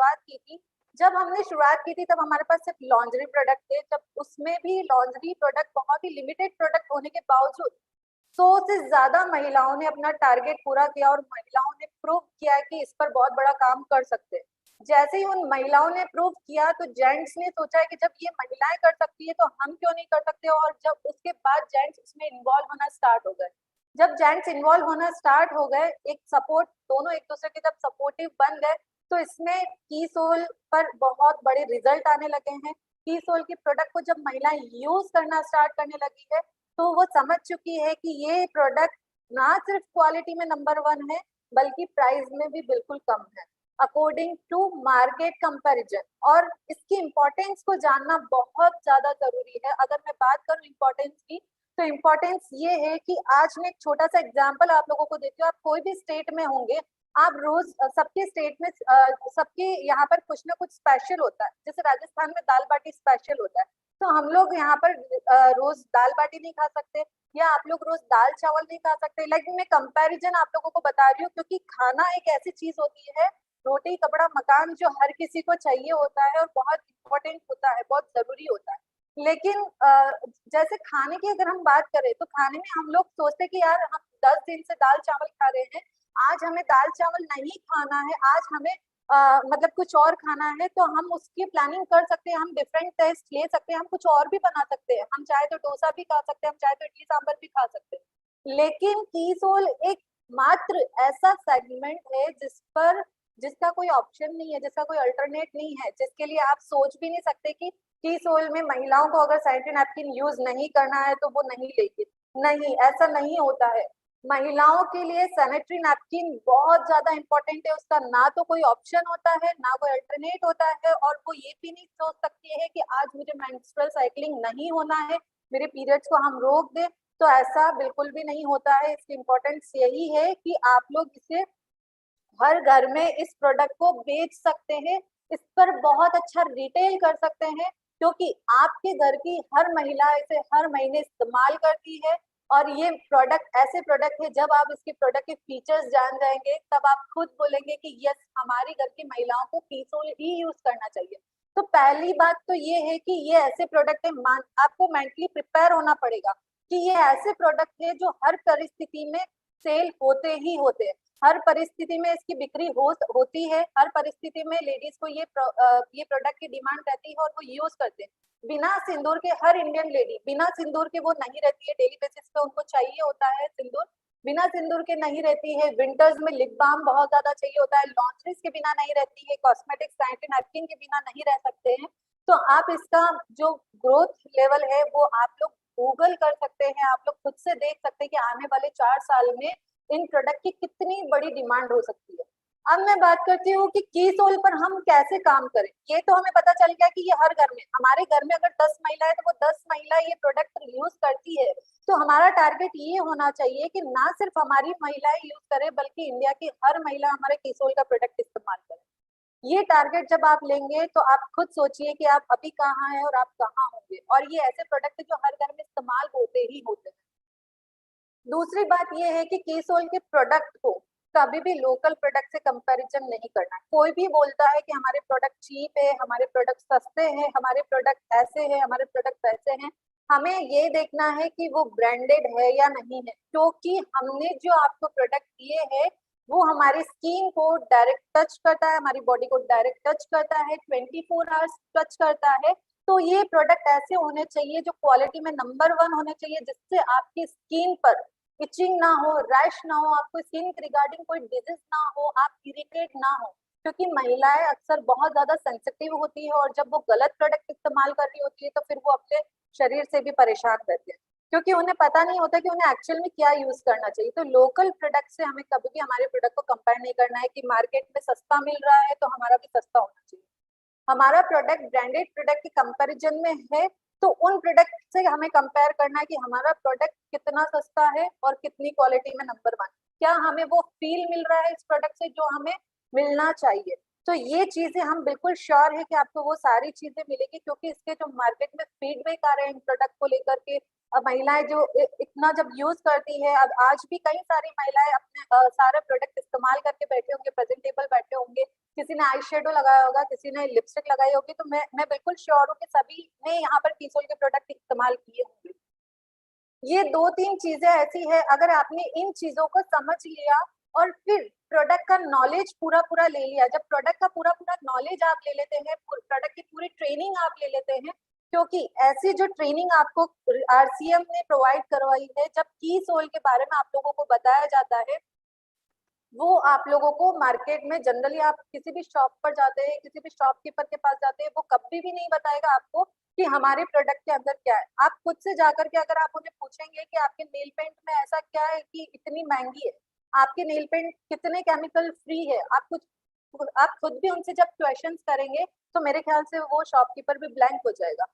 शुरुआत की थी, जब हमने शुरुआत की थी तब हमारे पास सिर्फ लॉन्ड्री प्रोडक्ट थे, जब उसमें भी लॉन्ड्री प्रोडक्ट बहुत ही लिमिटेड प्रोडक्ट होने के बावजूद 100 से ज्यादा महिलाओं ने अपना टारगेट पूरा किया और महिलाओं ने प्रूव किया कि इस पर बहुत बड़ा काम कर सकते हैं। जैसे ही उन महिलाओं ने प्रूव किया तो जेंट्स ने सोचा है कि जब ये महिलाएं कर सकती है तो हम क्यों नहीं कर सकते, और जब उसके बाद जेंट्स इसमें इन्वॉल्व होना स्टार्ट हो गए। जब जेंट्स इन्वॉल्व होना स्टार्ट हो गए, एक सपोर्ट, दोनों एक दूसरे के जब सपोर्टिव बन गए, तो इसमें की सोल पर बहुत बड़े रिजल्ट आने लगे हैं। की सोल की प्रोडक्ट को जब महिलाएं यूज करना स्टार्ट करने लगी है तो वो समझ चुकी है कि ये प्रोडक्ट ना सिर्फ क्वालिटी में नंबर 1 है बल्कि प्राइस में भी बिल्कुल कम है अकॉर्डिंग टू मार्केट कंपैरिजन। और इसकी इम्पोर्टेंस को जानना बहुत ज्यादा जरूरी है। अगर मैं बात करूं इम्पोर्टेंस की, तो इम्पोर्टेंस ये है कि आज मैं एक छोटा सा एग्जांपल आप लोगों को देती हूँ। आप कोई भी स्टेट में होंगे, आप रोज सबके स्टेट में सबके यहाँ पर कुछ ना कुछ स्पेशल होता है। जैसे राजस्थान में दाल बाटी स्पेशल होता है, तो हम लोग यहाँ पर रोज दाल बाटी नहीं खा सकते, या आप लोग रोज दाल चावल नहीं खा सकते। लाइक मैं कंपैरिजन आप लोगों को बता रही हूँ, क्योंकि खाना एक ऐसी चीज होती है, रोटी कपड़ा मकान, जो हर किसी को चाहिए होता है और बहुत इम्पोर्टेंट होता है, बहुत जरूरी होता है। लेकिन जैसे खाने की अगर हम बात करें तो खाने में हम लोग सोचते हैं कि यार हम 10 दिन से दाल चावल खा रहे हैं, आज हमें दाल चावल नहीं खाना है, आज हमें मतलब कुछ और खाना है, तो हम उसकी प्लानिंग कर सकते हैं, हम डिफरेंट टेस्ट ले सकते हैं, हम कुछ और भी बना सकते हैं, हम चाहे तो डोसा भी खा सकते हैं, हम चाहे तो इडली सांभर भी खा सकते हैं। लेकिन की सोल एक मात्र ऐसा सेगमेंट है जिसका कोई ऑप्शन नहीं है, जिसका कोई अल्टरनेट नहीं है, जिसके लिए आप सोच भी नहीं सकते कि टी सोल में महिलाओं को अगर सैनिटरी नैपकिन यूज नहीं करना है तो वो नहीं लेगी। नहीं, ऐसा नहीं होता है। महिलाओं के लिए सैनिटरी नैपकिन बहुत ज्यादा इंपॉर्टेंट है, उसका ना तो कोई ऑप्शन होता है ना कोई अल्टरनेट होता है, और वो ये भी नहीं सोच सकती है कि आज मुझे मेंस्ट्रुअल साइकिलिंग नहीं होना है, मेरे पीरियड्स को हम रोक दें। तो ऐसा बिल्कुल भी नहीं होता है। इसकी इम्पोर्टेंस यही है कि आप लोग इसे हर घर में इस प्रोडक्ट को बेच सकते हैं, इस पर बहुत अच्छा रिटेल कर सकते हैं, क्योंकि आपके घर की हर महिला इसे हर महीने इस्तेमाल करती है। और ये प्रोडक्ट ऐसे प्रोडक्ट है, जब आप इसके प्रोडक्ट के फीचर्स जान जाएंगे तब आप खुद बोलेंगे कि यस, हमारी घर की महिलाओं को कीसोल ही यूज करना चाहिए। तो पहली बात तो ये है कि ये ऐसे प्रोडक्ट है, आपको मेंटली प्रिपेयर होना पड़ेगा कि ये ऐसे प्रोडक्ट है जो हर परिस्थिति में सेल होते ही होते हैं, हर परिस्थिति में इसकी बिक्री होती है, हर परिस्थिति में लेडीज को ये प्रोडक्ट की डिमांड रहती है और वो यूज करते हैं। बिना सिंदूर के हर इंडियन लेडी, बिना सिंदूर के वो नहीं रहती है, डेली बेसिस पे उनको चाहिए होता है सिंदूर, बिना सिंदूर के नहीं रहती है। विंटर्स में लिप बाम बहुत ज्यादा चाहिए होता है, लॉन्ड्रीज के बिना नहीं रहती है, कॉस्मेटिक सैनिटरी नैपकिन के बिना नहीं रह सकते हैं। तो आप इसका जो ग्रोथ लेवल है वो आप लोग गूगल कर सकते हैं, आप लोग खुद से देख सकते हैं कि आने वाले 4 साल में इन प्रोडक्ट की कितनी बड़ी डिमांड हो सकती है। अब मैं बात करती हूँ कि की सोल पर हम कैसे काम करें। ये तो हमें पता चल गया कि ये हर घर में, हमारे घर में अगर 10 महिला है तो वो 10 महिला ये प्रोडक्ट यूज करती है। तो हमारा टारगेट ये होना चाहिए कि ना सिर्फ हमारी महिलाएं यूज करें बल्कि इंडिया की हर महिला हमारे की सोल का प्रोडक्ट इस्तेमाल करे। ये टारगेट जब आप लेंगे तो आप खुद सोचिए कि आप अभी कहाँ हैं और आप कहाँ होंगे। और ये ऐसे प्रोडक्ट है जो हर घर में इस्तेमाल होते ही होते हैं। दूसरी बात ये है कि केसोल के प्रोडक्ट को कभी भी लोकल प्रोडक्ट से कंपैरिजन नहीं करना। कोई भी बोलता है कि हमारे प्रोडक्ट चीप है, हमारे प्रोडक्ट सस्ते हैं, हमारे प्रोडक्ट ऐसे हैं, हमारे प्रोडक्ट वैसे हैं, हमें ये देखना है कि वो ब्रांडेड है या नहीं है, क्योंकि हमने जो आपको प्रोडक्ट दिए हैं वो हमारी स्किन को डायरेक्ट टच करता है, हमारी बॉडी को डायरेक्ट टच करता है, 24 आवर्स टच करता है। तो ये प्रोडक्ट ऐसे होने चाहिए जो क्वालिटी में नंबर 1 होने चाहिए, जिससे आपकी स्किन पर इचिंग ना हो, रैश ना हो, आपको स्किन के रिगार्डिंग कोई डिजीज ना हो, आप इरिटेट ना हो। क्योंकि महिलाएं अक्सर बहुत ज्यादा सेंसिटिव होती है और जब वो गलत प्रोडक्ट इस्तेमाल कर रही होती है तो फिर वो अपने शरीर से भी परेशान रहती है, क्योंकि उन्हें पता नहीं होता कि उन्हें एक्चुअल में क्या यूज करना चाहिए। तो लोकल प्रोडक्ट से हमें कभी भी हमारे प्रोडक्ट को कंपेयर नहीं करना है कि मार्केट में सस्ता मिल रहा है तो हमारा भी सस्ता होना चाहिए। हमारा प्रोडक्ट ब्रांडेड प्रोडक्ट के कंपैरिजन में है तो उन प्रोडक्ट से हमें कंपेयर करना है कि हमारा प्रोडक्ट कितना सस्ता है और कितनी क्वालिटी में नंबर 1, क्या हमें वो फील मिल रहा है इस प्रोडक्ट से जो हमें मिलना चाहिए। तो ये चीजें हम बिल्कुल श्योर है कि आपको वो सारी चीजें मिलेगी, क्योंकि इसके जो मार्केट में फीडबैक आ रहे हैं इन प्रोडक्ट को लेकर के, महिलाएं जो इतना जब यूज करती है, अब आज भी कई सारी महिलाएं अपने सारे प्रोडक्ट इस्तेमाल करके बैठे होंगे, प्रेजेंटेबल बैठे होंगे, किसी ने आई शेडो लगाया होगा, किसी ने लिपस्टिक लगाई होगी, तो मैं बिल्कुल श्योर हूँ कि सभी ने यहाँ पर कीसोल के प्रोडक्ट इस्तेमाल किए होंगे। ये 2-3 चीजें ऐसी है, अगर आपने इन चीजों को समझ लिया और फिर प्रोडक्ट का नॉलेज पूरा पूरा ले लिया, जब प्रोडक्ट का पूरा पूरा नॉलेज आप ले लेते हैं, प्रोडक्ट की पूरी ट्रेनिंग आप ले लेते हैं, क्योंकि ऐसी जो ट्रेनिंग आपको आरसीएम ने प्रोवाइड करवाई है, जब की सोल के बारे में आप लोगों को बताया जाता है, वो आप लोगों को मार्केट में जनरली आप किसी भी शॉप पर जाते हैं, किसी भी शॉपकीपर के पास जाते हैं, वो कभी भी नहीं बताएगा आपको कि हमारे प्रोडक्ट के अंदर क्या है। आप खुद से जाकर के अगर आप उन्हें पूछेंगे कि आपके नेल पेंट में ऐसा क्या है कि इतनी महंगी है, आपके नेल पेंट कितने केमिकल फ्री है, आप खुद भी उनसे जब क्वेश्चंस करेंगे तो मेरे ख्याल से वो शॉपकीपर भी ब्लैंक हो जाएगा,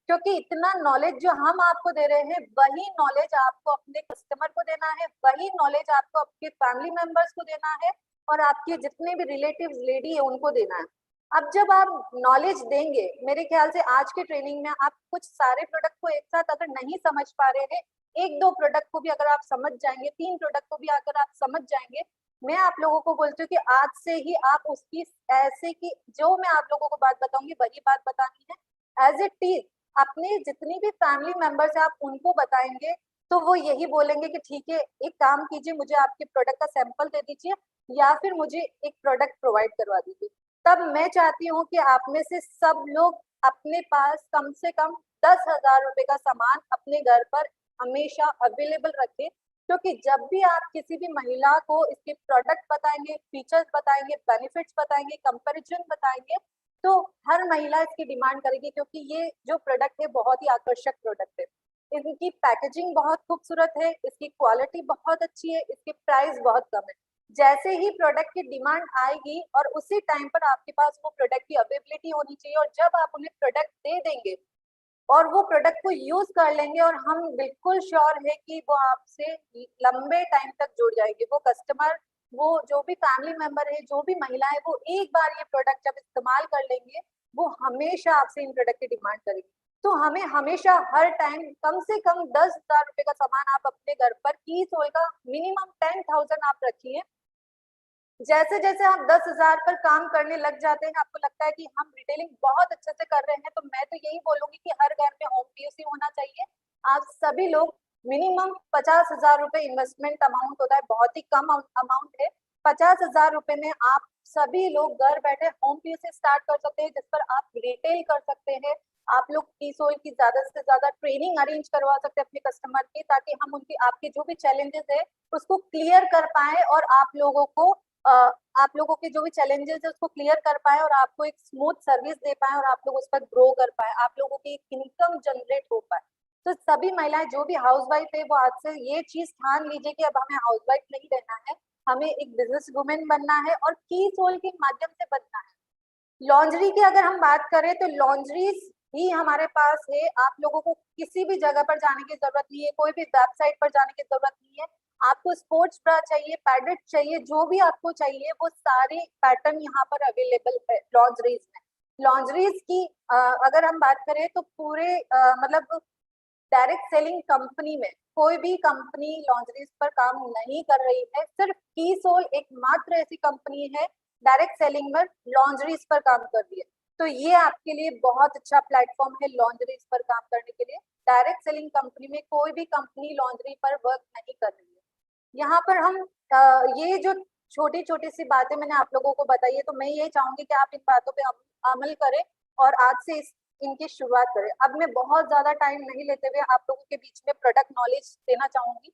क्योंकि इतना नॉलेज जो हम आपको दे रहे हैं, वही नॉलेज आपको अपने कस्टमर को देना है, वही नॉलेज आपको आपके फैमिली मेंबर्स को देना है, और आपके जितने भी रिलेटिव्स लेडी है उनको देना है। अब जब आप नॉलेज देंगे, मेरे ख्याल से आज की ट्रेनिंग में आप कुछ सारे प्रोडक्ट को एक साथ अगर नहीं समझ पा रहे हैं, 1-2 प्रोडक्ट को भी अगर आप समझ जाएंगे, 3 प्रोडक्ट को भी अगर आप समझ जाएंगे, मैं आप लोगों को बोलती हूँ कि आज से ही आप उसकी ऐसे की जो मैं आप लोगों को बात बताऊंगी वही बात बतानी है, एज इट इज अपने जितनी भी फैमिली मेंबर्स है आप उनको बताएंगे, तो वो यही बोलेंगे कि ठीक है, एक काम कीजिए, मुझे आपके प्रोडक्ट का सैंपल दे दीजिए या फिर मुझे एक प्रोडक्ट प्रोवाइड करवा दीजिए। तब मैं चाहती हूँ कि आप में से सब लोग अपने पास कम से कम 10,000 रुपए का सामान अपने घर पर हमेशा अवेलेबल रखें, क्योंकि जब भी आप किसी भी महिला को इसके प्रोडक्ट बताएंगे, फीचर्स बताएंगे, बेनिफिट्स बताएंगे, कंपैरिजन बताएंगे, तो हर महिला इसकी डिमांड करेगी, क्योंकि ये जो प्रोडक्ट है बहुत ही आकर्षक प्रोडक्ट है, इनकी पैकेजिंग बहुत खूबसूरत है, इसकी क्वालिटी बहुत अच्छी है, इसकी प्राइस बहुत कम है। जैसे ही प्रोडक्ट की डिमांड आएगी और उसी टाइम पर आपके पास वो प्रोडक्ट की अवेलेबिलिटी होनी चाहिए, और जब आप उन्हें प्रोडक्ट दे देंगे और वो प्रोडक्ट को यूज कर लेंगे, और हम बिल्कुल श्योर है कि वो आपसे लंबे टाइम तक जुड़ जाएंगे, वो कस्टमर, वो जो भी फैमिली मेंबर है, जो भी महिला है, वो एक बार ये प्रोडक्ट जब इस्तेमाल कर लेंगे, वो हमेशा आपसे इन प्रोडक्ट की डिमांड करेंगे। तो हमें हमेशा हर टाइम कम से कम 10,000 रुपए का सामान आप अपने घर पर की होएगा, मिनिमम 10,000 आप रखिए। जैसे जैसे आप 10,000 पर काम करने लग जाते हैं, आपको लगता है कि हम रिटेलिंग बहुत अच्छे से कर रहे हैं, तो मैं तो यही बोलूंगी कि हर घर में होम पीओसी होना चाहिए। आप सभी लोग मिनिमम 50,000 रुपए इन्वेस्टमेंट अमाउंट होता है, बहुत ही कम अमाउंट है। 50,000 रुपए में आप सभी लोग घर बैठे होम पीओसी स्टार्ट कर सकते हैं, जिस पर आप रिटेल कर सकते हैं। आप लोग कीसोल की ज्यादा से ज्यादा ट्रेनिंग अरेंज करवा सकते हैं अपने कस्टमर की, ताकि हम उनकी आपके जो भी चैलेंजेस है उसको क्लियर कर पाए, और आप लोगों के जो भी चैलेंजेस है उसको क्लियर कर पाए, और आपको एक स्मूथ सर्विस दे पाए, और आप लोग उस पर ग्रो कर पाए, आप लोगों की इनकम जनरेट हो पाए। तो सभी महिलाएं जो भी हाउसवाइफ है, वो आज से ये चीज ठान लीजिए कि अब हमें हाउसवाइफ नहीं रहना है, हमें एक बिजनेस वुमेन बनना है और की सोल के माध्यम से बनना है। लॉन्ड्री की अगर हम बात करें तो लॉन्ड्रीज ही हमारे पास है, आप लोगों को किसी भी जगह पर जाने की जरूरत नहीं है, कोई भी वेबसाइट पर जाने की जरूरत नहीं है। आपको स्पोर्ट्स ब्रा चाहिए, पैडेड चाहिए, जो भी आपको चाहिए वो सारे पैटर्न यहाँ पर अवेलेबल है लॉन्ड्रीज में। लॉन्ड्रीज की अगर हम बात करें तो पूरे मतलब डायरेक्ट सेलिंग कंपनी में कोई भी कंपनी लॉन्ड्रीज पर काम नहीं कर रही है, सिर्फ की सोल एकमात्र ऐसी कंपनी है डायरेक्ट सेलिंग में लॉन्ड्रीज पर काम कर रही है। तो ये आपके लिए बहुत अच्छा प्लेटफॉर्म है लॉन्ड्रीज पर काम करने के लिए। डायरेक्ट सेलिंग कंपनी में कोई भी कंपनी लॉन्ड्री पर वर्क नहीं कर रही है। यहाँ पर हम ये जो छोटी छोटी सी बातें मैंने आप लोगों को बताई है, तो मैं ये चाहूंगी कि आप इन बातों पे अमल करें और आज से इनकी शुरुआत करें। अब मैं बहुत ज्यादा टाइम नहीं लेते हुए आप लोगों के बीच में प्रोडक्ट नॉलेज देना चाहूंगी।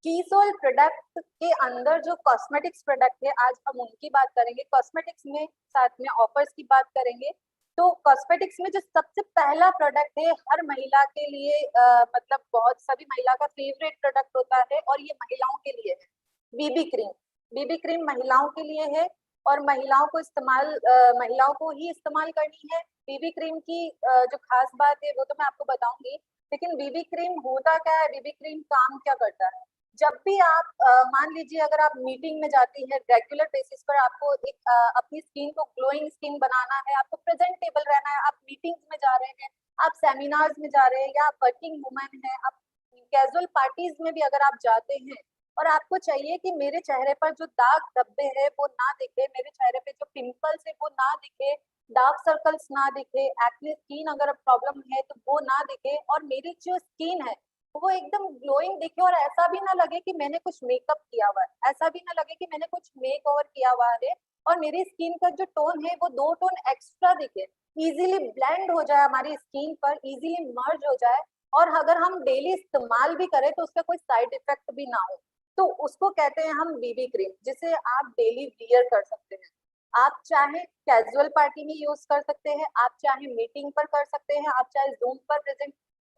कीसोल प्रोडक्ट के अंदर जो कॉस्मेटिक्स प्रोडक्ट है, आज हम उनकी बात करेंगे। कॉस्मेटिक्स में साथ में ऑफर्स की बात करेंगे। तो कॉस्मेटिक्स में जो सबसे पहला प्रोडक्ट है हर महिला के लिए मतलब बहुत सभी महिला का फेवरेट प्रोडक्ट होता है, और ये महिलाओं के लिए है बीबी क्रीम। बीबी क्रीम महिलाओं के लिए है, और महिलाओं को ही इस्तेमाल करनी है। बीबी क्रीम की जो खास बात है वो तो मैं आपको बताऊंगी, लेकिन बीबी क्रीम होता क्या है, बीबी क्रीम काम क्या करता है। जब भी आप मान लीजिए अगर आप मीटिंग में जाती हैं, रेगुलर बेसिस पर आपको एक अपनी स्किन को ग्लोइंग स्किन बनाना है, आपको प्रेजेंटेबल रहना है, आप मीटिंग्स में जा रहे हैं, आप सेमिनार्स में जा रहे हैं, या आप वर्किंग वुमेन है, आप कैजुअल पार्टीज में भी अगर आप जाते हैं और आपको चाहिए कि मेरे चेहरे पर जो दाग धब्बे है वो ना दिखे, मेरे चेहरे पे जो पिंपल्स है वो ना दिखे, डार्क सर्कल्स ना दिखे, एक्ने स्किन अगर प्रॉब्लम है तो वो ना दिखे, और मेरी जो स्किन है वो एकदम ग्लोइंग दिखे, और ऐसा भी ना लगे कि मैंने कुछ मेकअप किया हुआ है, ऐसा भी ना लगे कि मैंने कुछ मेक ओवर किया हुआ है, और मेरी स्किन का जो टोन है वो 2 टोन एक्स्ट्रा दिखे, इजीली ब्लेंड हो जाए हमारी स्किन पर, इजीली मर्ज हो जाए, और अगर हम डेली इस्तेमाल भी करें तो उसका कोई साइड इफेक्ट भी ना हो, तो उसको कहते हैं हम बीबी क्रीम, जिसे आप डेली वियर कर सकते हैं। आप चाहे कैजुअल पार्टी में यूज कर सकते हैं, आप चाहे मीटिंग पर कर सकते हैं, आप चाहे जूम पर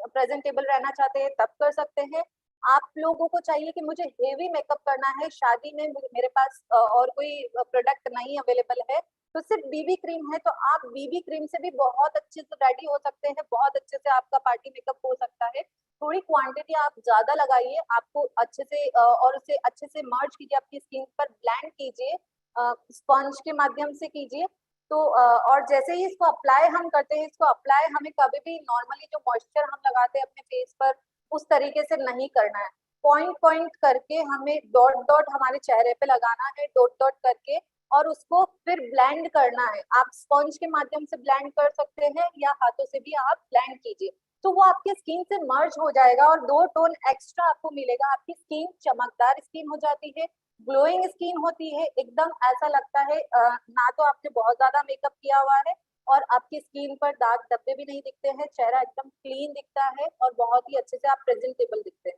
प्रेजेंटेबल रहना चाहते हैं तब कर सकते हैं। आप लोगों को चाहिए कि मुझे हेवी मेकअप करना है, शादी में मेरे पास और कोई प्रोडक्ट नहीं अवेलेबल है, तो सिर्फ बीबी क्रीम है, तो आप बीबी क्रीम से भी बहुत अच्छे से रेडी हो सकते हैं, बहुत अच्छे से आपका पार्टी मेकअप हो सकता है। थोड़ी क्वांटिटी आप ज्यादा लगाइए, आपको अच्छे से और उसे अच्छे से मर्ज कीजिए, अपनी स्किन पर ब्लेंड कीजिए, स्पंज के माध्यम से कीजिए। तो और जैसे ही इसको अप्लाई हम करते हैं, इसको अप्लाई हमें कभी भी नॉर्मली जो मॉइस्चर हम लगाते हैं अपने फेस पर उस तरीके से नहीं करना है, पॉइंट पॉइंट करके हमें डॉट डॉट हमारे चेहरे पे लगाना है, डॉट डॉट करके, और उसको फिर ब्लेंड करना है। आप स्पंज के माध्यम से ब्लेंड कर सकते हैं या हाथों से भी आप ब्लेंड कीजिए, तो वो आपकी स्किन से मर्ज हो जाएगा और 2 टोन एक्स्ट्रा आपको मिलेगा, आपकी स्किन चमकदार स्किन हो जाती है, ग्लोइंग स्किन होती है, एकदम ऐसा लगता है ना तो आपने बहुत ज्यादा मेकअप किया हुआ है, और आपकी स्किन पर दाग धब्बे भी नहीं दिखते हैं, चेहरा एकदम क्लीन दिखता है और बहुत ही अच्छे से आप प्रेजेंटेबल दिखते हैं।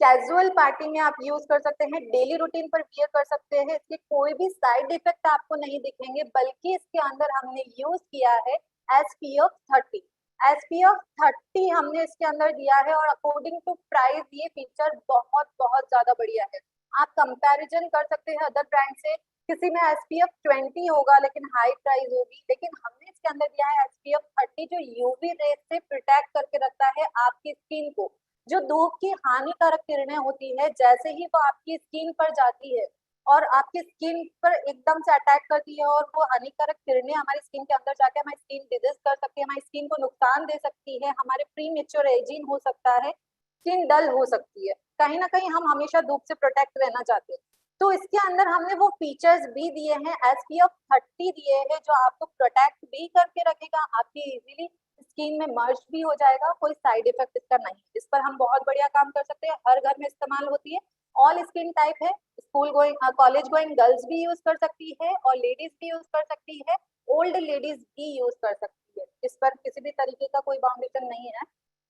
कैजुअल पार्टी में आप यूज कर सकते हैं, डेली रूटीन पर वियर कर सकते हैं, इसके कोई भी साइड इफेक्ट आपको नहीं दिखेंगे, बल्कि इसके अंदर हमने यूज किया है SPF 30। SPF 30 हमने इसके अंदर दिया है, और अकॉर्डिंग टू प्राइस ये फीचर बहुत बहुत ज्यादा बढ़िया है। आप कंपैरिजन कर सकते हैं अदर ब्रांड से, किसी में SPF 20 होगा लेकिन हाई प्राइस होगी, लेकिन हमने इसके अंदर दिया है SPF 30 जो यूवी रेस से प्रोटेक्ट करके रखता है आपकी स्किन को। जो धूप की हानिकारक किरणें होती है, जैसे ही वो आपकी स्किन पर जाती है और आपकी स्किन पर एकदम से अटैक करती है, और वो हानिकारक किरणें हमारी स्किन के अंदर जाके हमारी स्किन डिजीज कर सकती है, हमारी स्किन को नुकसान दे सकती है, हमारे प्री मेच्योर एजिंग हो सकता है, स्किन डल हो सकती है। कहीं ना कहीं हम हमेशा धूप से प्रोटेक्ट रहना चाहते हैं, तो इसके अंदर हमने वो फीचर्स भी दिए हैं, SPF 30 दिए हैं, जो आपको प्रोटेक्ट भी करके रखेगा, आपकी इजीली स्किन में मर्ज भी हो जाएगा, कोई साइड इफेक्ट इसका नहीं। इस पर हम बहुत बढ़िया काम कर सकते हैं, हर घर में इस्तेमाल होती है, ऑल स्किन टाइप है, school going college going girls भी यूज कर सकती है, और लेडीज भी यूज कर सकती है, ओल्ड लेडीज भी यूज कर सकती है, इस पर किसी भी तरीके का कोई बाउंडेशन नहीं है।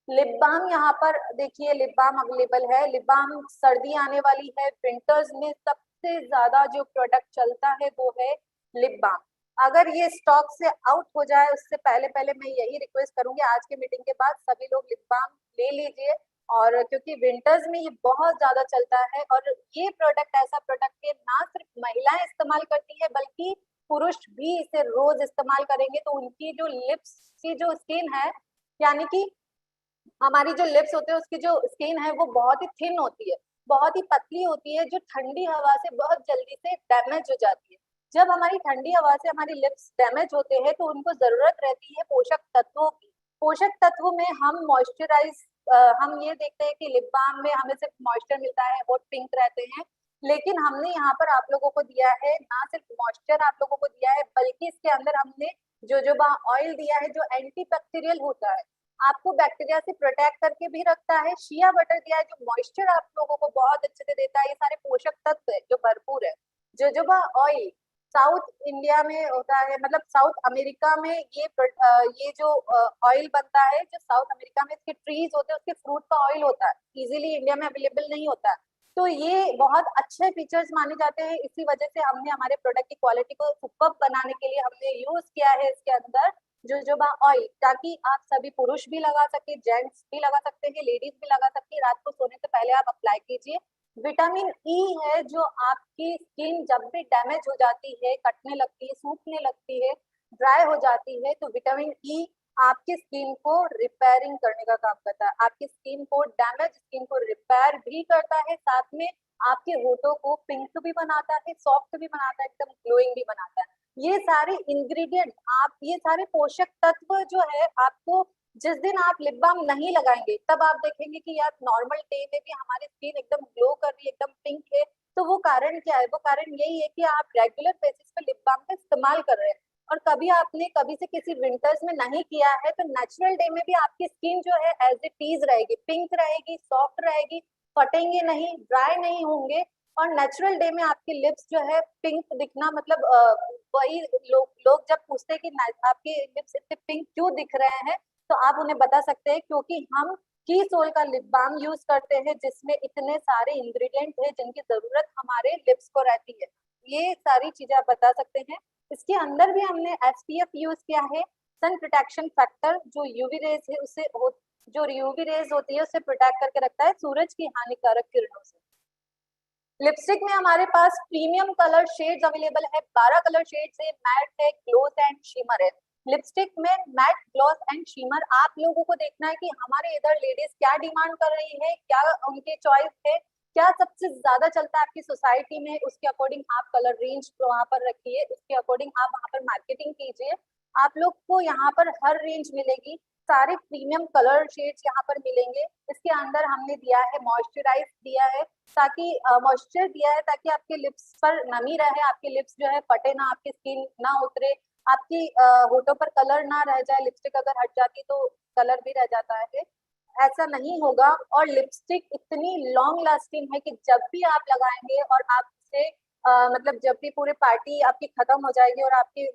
लिप बाम यहाँ पर देखिए, लिप बाम अवेलेबल है। लिप बाम सर्दी आने वाली है, विंटर्स में सबसे ज्यादा जो प्रोडक्ट चलता है वो है लिप बाम। अगर ये स्टॉक से आउट हो जाए उससे पहले पहले मैं यही रिक्वेस्ट करूंगी, आज के मीटिंग के बाद सभी लोग लिप बाम ले लीजिए, और क्योंकि विंटर्स में ये बहुत ज्यादा चलता है, और ये प्रोडक्ट ऐसा प्रोडक्ट है ना सिर्फ महिलाएं इस्तेमाल करती है बल्कि पुरुष भी इसे रोज इस्तेमाल करेंगे, तो उनकी जो लिप्स की जो स्किन है, यानी कि हमारी जो लिप्स होते हैं उसकी जो स्किन है वो बहुत ही थिन होती है, बहुत ही पतली होती है, जो ठंडी हवा से बहुत जल्दी से डैमेज हो जाती है। जब हमारी ठंडी हवा से हमारी लिप्स डैमेज होते हैं तो उनको जरूरत रहती है पोषक तत्वों की। पोषक तत्व में हम मॉइस्चराइज हम ये देखते हैं कि लिप बाम में हमें सिर्फ मॉइस्चर मिलता है, हॉट पिंक रहते हैं, लेकिन हमने यहाँ पर आप लोगों को दिया है ना सिर्फ मॉइस्चर आप लोगों को दिया है, बल्कि इसके अंदर हमने जोजोबा ऑयल दिया है जो एंटी बैक्टीरियल होता है, आपको बैक्टीरिया से प्रोटेक्ट करके भी रखता है। शिया बटर दिया है जो मॉइस्चर आप लोगों को बहुत अच्छे से देता है, ये सारे पोषक तत्व है जो भरपूर है। जोजोबा ऑयल साउथ इंडिया में होता है, मतलब साउथ अमेरिका में ये जो ऑयल बनता है, जो साउथ अमेरिका में इसके ट्रीज होते हैं उसके फ्रूट का ऑयल होता है, इजीली इंडिया में अवेलेबल नहीं होता है, तो ये बहुत अच्छे फीचर्स माने जाते हैं, इसी वजह से हमने हमारे प्रोडक्ट की क्वालिटी को सुपर्ब बनाने के लिए हमने यूज किया है इसके अंदर जोजोबा ऑयल, ताकि आप सभी पुरुष भी लगा सके, जेंट्स भी लगा सकते हैं, लेडीज भी लगा सकती है, रात को सोने से पहले आप अप्लाई कीजिए, विटामिन ई है जो आपकी स्किन जब भी डैमेज हो जाती है, कटने लगती है, सूखने लगती है, ड्राई हो जाती है, तो विटामिन ई आपकी स्किन को रिपेयरिंग करने का काम करता है। आपकी स्किन को, डैमेज स्किन को रिपेयर भी करता है, साथ में आपके होठों को पिंक भी बनाता है, सॉफ्ट भी बनाता है, एकदम ग्लोइंग भी बनाता है। ये सारे इंग्रेडिएंट, आप ये सारे पोषक तत्व जो है आपको, जिस दिन आप लिप बाम नहीं लगाएंगे तब आप देखेंगे कि यार नॉर्मल डे में भी हमारी स्किन एकदम ग्लो कर रही है, एकदम पिंक है। तो वो कारण क्या है? वो कारण यही है कि आप रेगुलर बेसिस पे लिप बाम का इस्तेमाल कर रहे हैं, और कभी आपने कभी से किसी विंटर्स में नहीं किया है, तो नेचुरल डे में भी आपकी स्किन जो है एज इट इज रहेगी, पिंक रहेगी, सॉफ्ट रहेगी, फटेंगे नहीं, ड्राई नहीं होंगे। और नेचुरल डे में आपके लिप्स जो है पिंक दिखना, मतलब वही लोग जब पूछते हैं कि आपके लिप्स इतने पिंक क्यों दिख रहे हैं, तो आप उन्हें बता सकते हैं क्योंकि हम की सोल का लिप बाम यूज करते हैं, जिसमें इतने सारे इंग्रेडिएंट है जिनकी जरूरत हमारे लिप्स को रहती है। ये सारी चीजें आप बता सकते हैं। इसके अंदर भी हमने एसपीएफ यूज किया है, सन प्रोटेक्शन फैक्टर, जो यूवी रेज है उससे जो यूवी रेज होती है उससे प्रोटेक्ट करके रखता है सूरज की हानिकारक किरणों से। लिपस्टिक में हमारे पास प्रीमियम कलर शेड्स अवेलेबल है, 12 कलर शेड्स है, मैट है, ग्लोस एंड शिमर है। लिपस्टिक में मैट, ग्लॉस एंड शिमर, आप लोगों को देखना है कि हमारे इधर लेडीज क्या डिमांड कर रही है, क्या उनके चॉइस है, क्या सबसे ज्यादा चलता है आपकी सोसाइटी में, उसके अकॉर्डिंग आप कलर रेंज वहां पर रखिए, उसके अकॉर्डिंग आप वहां पर मार्केटिंग कीजिए। आप लोग को यहाँ पर हर रेंज मिलेगी, सारे प्रीमियम कलर शेड्स यहाँ पर मिलेंगे। इसके अंदर हमने दिया है मॉइस्चराइज दिया है, ताकि मॉइस्चर दिया है ताकि आपके लिप्स पर नमी रहे, आपके लिप्स जो है फटे ना, आपकी स्किन ना उतरे, आपकी होठों पर कलर ना रह जाए, लिपस्टिक अगर हट जाती तो कलर भी रह जाता है, ऐसा नहीं होगा। और लिपस्टिक इतनी लॉन्ग लास्टिंग है कि जब भी आप लगाएंगे और आप इसे मतलब जब भी पूरी पार्टी आपकी खत्म हो जाएगी और आपके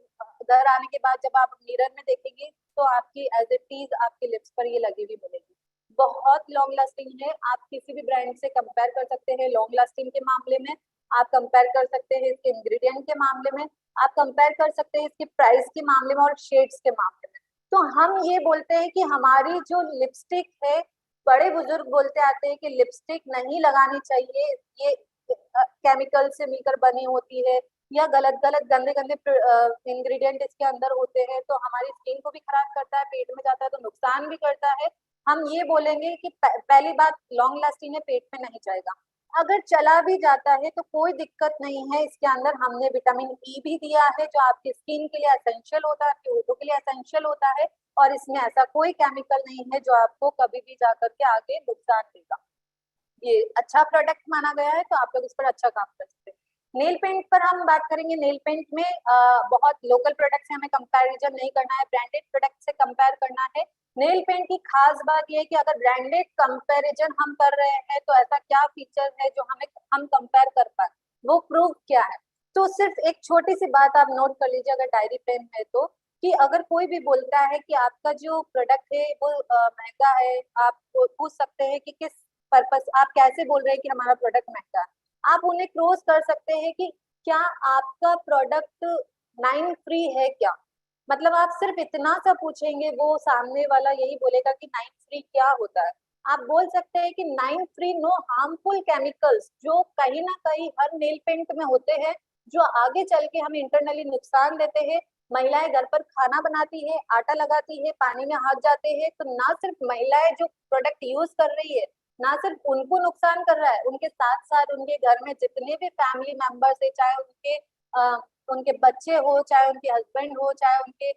घर आने के बाद जब आप मिरर में देखेंगे तो आपकी एज इट इज आपके लिप्स पर ये लगी हुई मिलेगी। बहुत लॉन्ग लास्टिंग है, आप किसी भी ब्रांड से कंपेयर कर सकते हैं लॉन्ग लास्टिंग के मामले में, आप कंपेयर कर सकते हैं इसके इंग्रेडिएंट के मामले में, आप कंपेयर कर सकते हैं इसके प्राइस के मामले में और शेड्स के मामले में। तो हम ये बोलते हैं कि हमारी जो लिपस्टिक है, बड़े बुजुर्ग बोलते आते हैं कि लिपस्टिक नहीं लगानी चाहिए, ये केमिकल से मिलकर बनी होती है, या गलत गलत गंदे गंदे इंग्रेडिएंट इसके अंदर होते हैं, तो हमारी स्किन को भी खराब करता है, पेट में जाता है तो नुकसान भी करता है। हम ये बोलेंगे कि पहली बात, लॉन्ग लास्टिंग है, पेट में नहीं जाएगा। अगर चला भी जाता है तो कोई दिक्कत नहीं है, इसके अंदर हमने विटामिन ई भी दिया है जो आपकी स्किन के लिए एसेंशियल होता है, आपके होठों के लिए एसेंशियल होता है, और इसमें ऐसा कोई केमिकल नहीं है जो आपको कभी भी जाकर के आगे नुकसान देगा। ये अच्छा प्रोडक्ट माना गया है, तो आप लोग इस पर अच्छा काम कर सकते हैं। नेल पेंट पर हम बात करेंगे। नेल पेंट में बहुत लोकल प्रोडक्ट से हमें कंपैरिजन नहीं करना है, ब्रांडेड प्रोडक्ट से कंपेयर करना है। नेल पेंट की खास बात यह है कि अगर ब्रांडेड कंपैरिजन हम कर रहे हैं तो ऐसा क्या फीचर है जो हम कंपेयर कर पाए, वो प्रूव क्या है? तो सिर्फ एक छोटी सी बात आप नोट कर लीजिए अगर डायरी पेन है तो, कि अगर कोई भी बोलता है कि आपका जो प्रोडक्ट है वो महंगा है, आप पूछ सकते हैं कि किस पर्पस, आप कैसे बोल रहे हैं कि हमारा प्रोडक्ट महंगा है। आप उन्हें क्रॉस कर सकते हैं कि क्या आपका प्रोडक्ट 9 फ्री है क्या? मतलब आप सिर्फ इतना सा पूछेंगे, वो सामने वाला यही बोलेगा कि 9 फ्री क्या होता है। आप बोल सकते हैं कि 9 फ्री नो हार्मफुल केमिकल्स, जो कहीं ना कहीं हर नेल पेंट में होते हैं, जो आगे चल के हमें इंटरनली नुकसान देते हैं। महिलाएं घर पर खाना बनाती है, आटा लगाती है, पानी में हाथ जाते हैं, तो ना सिर्फ महिलाएं जो प्रोडक्ट यूज कर रही है, ना सिर्फ उनको नुकसान कर रहा है, उनके साथ साथ उनके घर में जितने भी फैमिली मेंबर्स है, चाहे उनके बच्चे हो, चाहे उनके हस्बैंड हो, चाहे उनके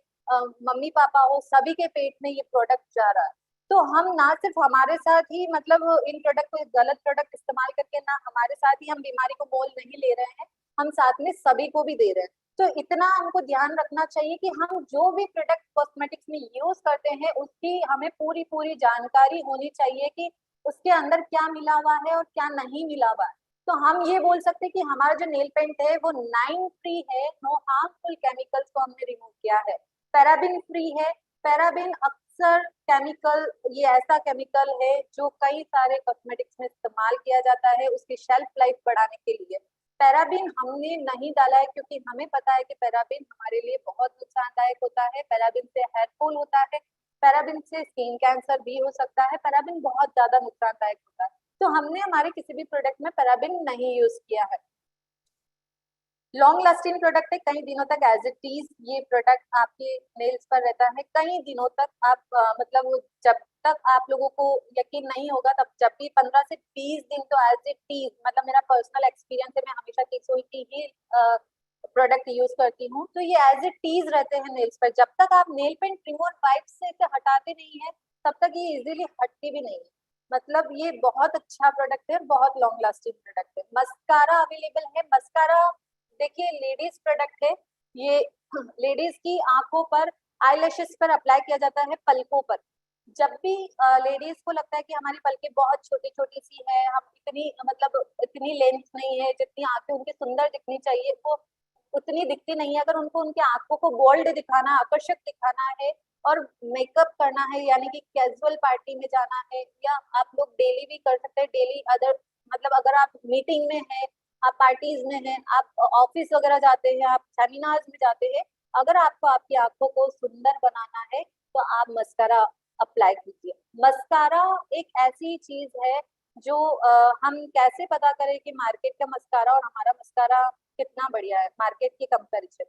मम्मी पापा हो, सभी के पेट में ये प्रोडक्ट जा रहा है। तो हम ना सिर्फ हमारे साथ ही, मतलब इन प्रोडक्ट को, गलत प्रोडक्ट इस्तेमाल करके ना हमारे साथ ही हम बीमारी को मोल नहीं ले रहे हैं, हम साथ में सभी को भी दे रहे हैं। तो इतना हमको ध्यान रखना चाहिए कि हम जो भी प्रोडक्ट कॉस्मेटिक्स में यूज करते हैं उसकी हमें पूरी पूरी जानकारी होनी चाहिए कि उसके अंदर क्या मिला हुआ है और क्या नहीं मिला हुआ है। तो हम ये बोल सकते हैं कि हमारा जो नेल पेंट है वो 9 फ्री है, नो हार्मफुल केमिकल्स को हमने रिमूव किया है। पैराबिन फ्री है। पैराबिन अक्सर केमिकल, ये ऐसा केमिकल है जो कई सारे कॉस्मेटिक्स में इस्तेमाल किया जाता है उसकी शेल्फ लाइफ बढ़ाने के लिए। पैराबिन हमने नहीं डाला है क्योंकि हमें पता है कि पैराबिन हमारे लिए बहुत नुकसानदायक होता है, पैराबिन से हेयर फॉल होता है, पैराबिन से स्किन कैंसर भी हो सकता है, पैराबिन बहुत ज्यादा नुकसानदायक होता है। तो हमने हमारे किसी भी प्रोडक्ट में पैराबिन नहीं यूज किया है। लॉन्ग लास्टिंग प्रोडक्ट है, कई दिनों तक एज इट इज ये प्रोडक्ट आपके नेल्स पर रहता है, कई दिनों तक आप मतलब जब तक आप लोगों को यकीन नहीं होगा तब जब भी 15 से 20 दिन तो एज इट इज, मतलब मेरा पर्सनल एक्सपीरियंस है, मैं हमेशा किसोल की ही प्रोडक्ट यूज करती हूँ, तो ये एज इट इज रहते हैं नेल्स पर। जब तक आप नेल पेंट रिमूवर वाइप से इसे हटाते नहीं है तब तक ये इजीली हटती भी नहीं है। मतलब ये बहुत अच्छा प्रोडक्ट है, बहुत लॉन्ग लास्टिंग प्रोडक्ट है। मस्कारा अवेलेबल है। मस्कारा देखिए लेडीज प्रोडक्ट है ये। लेडीज की आंखों पर, आईलैशेस पर अप्लाई किया जाता है, पलकों पर। जब भी लेडीज को लगता है कि हमारी पलकें बहुत छोटी छोटी सी है, हम इतनी मतलब इतनी लेंथ नहीं है, जितनी आंखें उनकी सुंदर दिखनी चाहिए वो उतनी दिखती नहीं है। अगर उनको उनकी आंखों को बोल्ड दिखाना, आकर्षक दिखाना है और मेकअप करना है, यानी कि कैजुअल पार्टी में जाना है, या आप लोग डेली भी कर सकते हैं, डेली अदर मतलब अगर आप मीटिंग में है, आप पार्टीज में हैं, आप ऑफिस वगैरह जाते हैं, आप सेमिनार्स में जाते हैं, अगर आपको आपकी आंखों को सुंदर बनाना है तो आप मस्कारा अप्लाई कीजिए। मस्कारा एक ऐसी चीज है जो हम कैसे पता करें कि मार्केट का मस्कारा और हमारा मस्कारा कितना बढ़िया है मार्केट के कंपैरिजन।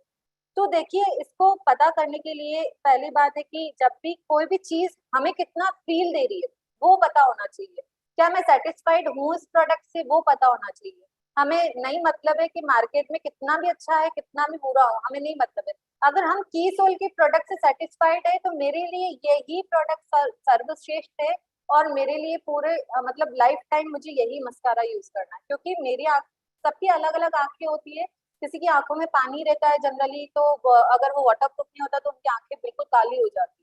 तो देखिए इसको पता करने के लिए पहली बात है कि जब भी कोई भी चीज हमें कितना फील दे रही है वो पता होना चाहिए। क्या मैं सेटिस्फाइड हूँ इस प्रोडक्ट से, वो पता होना चाहिए। हमें नहीं मतलब है कि मार्केट में कितना भी अच्छा है कितना भी बुरा हो, हमें नहीं मतलब है। अगर हम की सोल के प्रोडक्ट से सेटिस्फाइड है तो मेरे लिए यही प्रोडक्ट सर्वश्रेष्ठ है, और मेरे लिए पूरे मतलब लाइफ टाइम मुझे यही मस्कारा यूज करना है। क्योंकि मेरी आंख, सबकी अलग अलग आंखें होती है, किसी की आंखों में पानी रहता है जनरली, तो अगर वो वाटर प्रूफ नहीं होता तो उनकी आंखें बिल्कुल काली हो जाती है।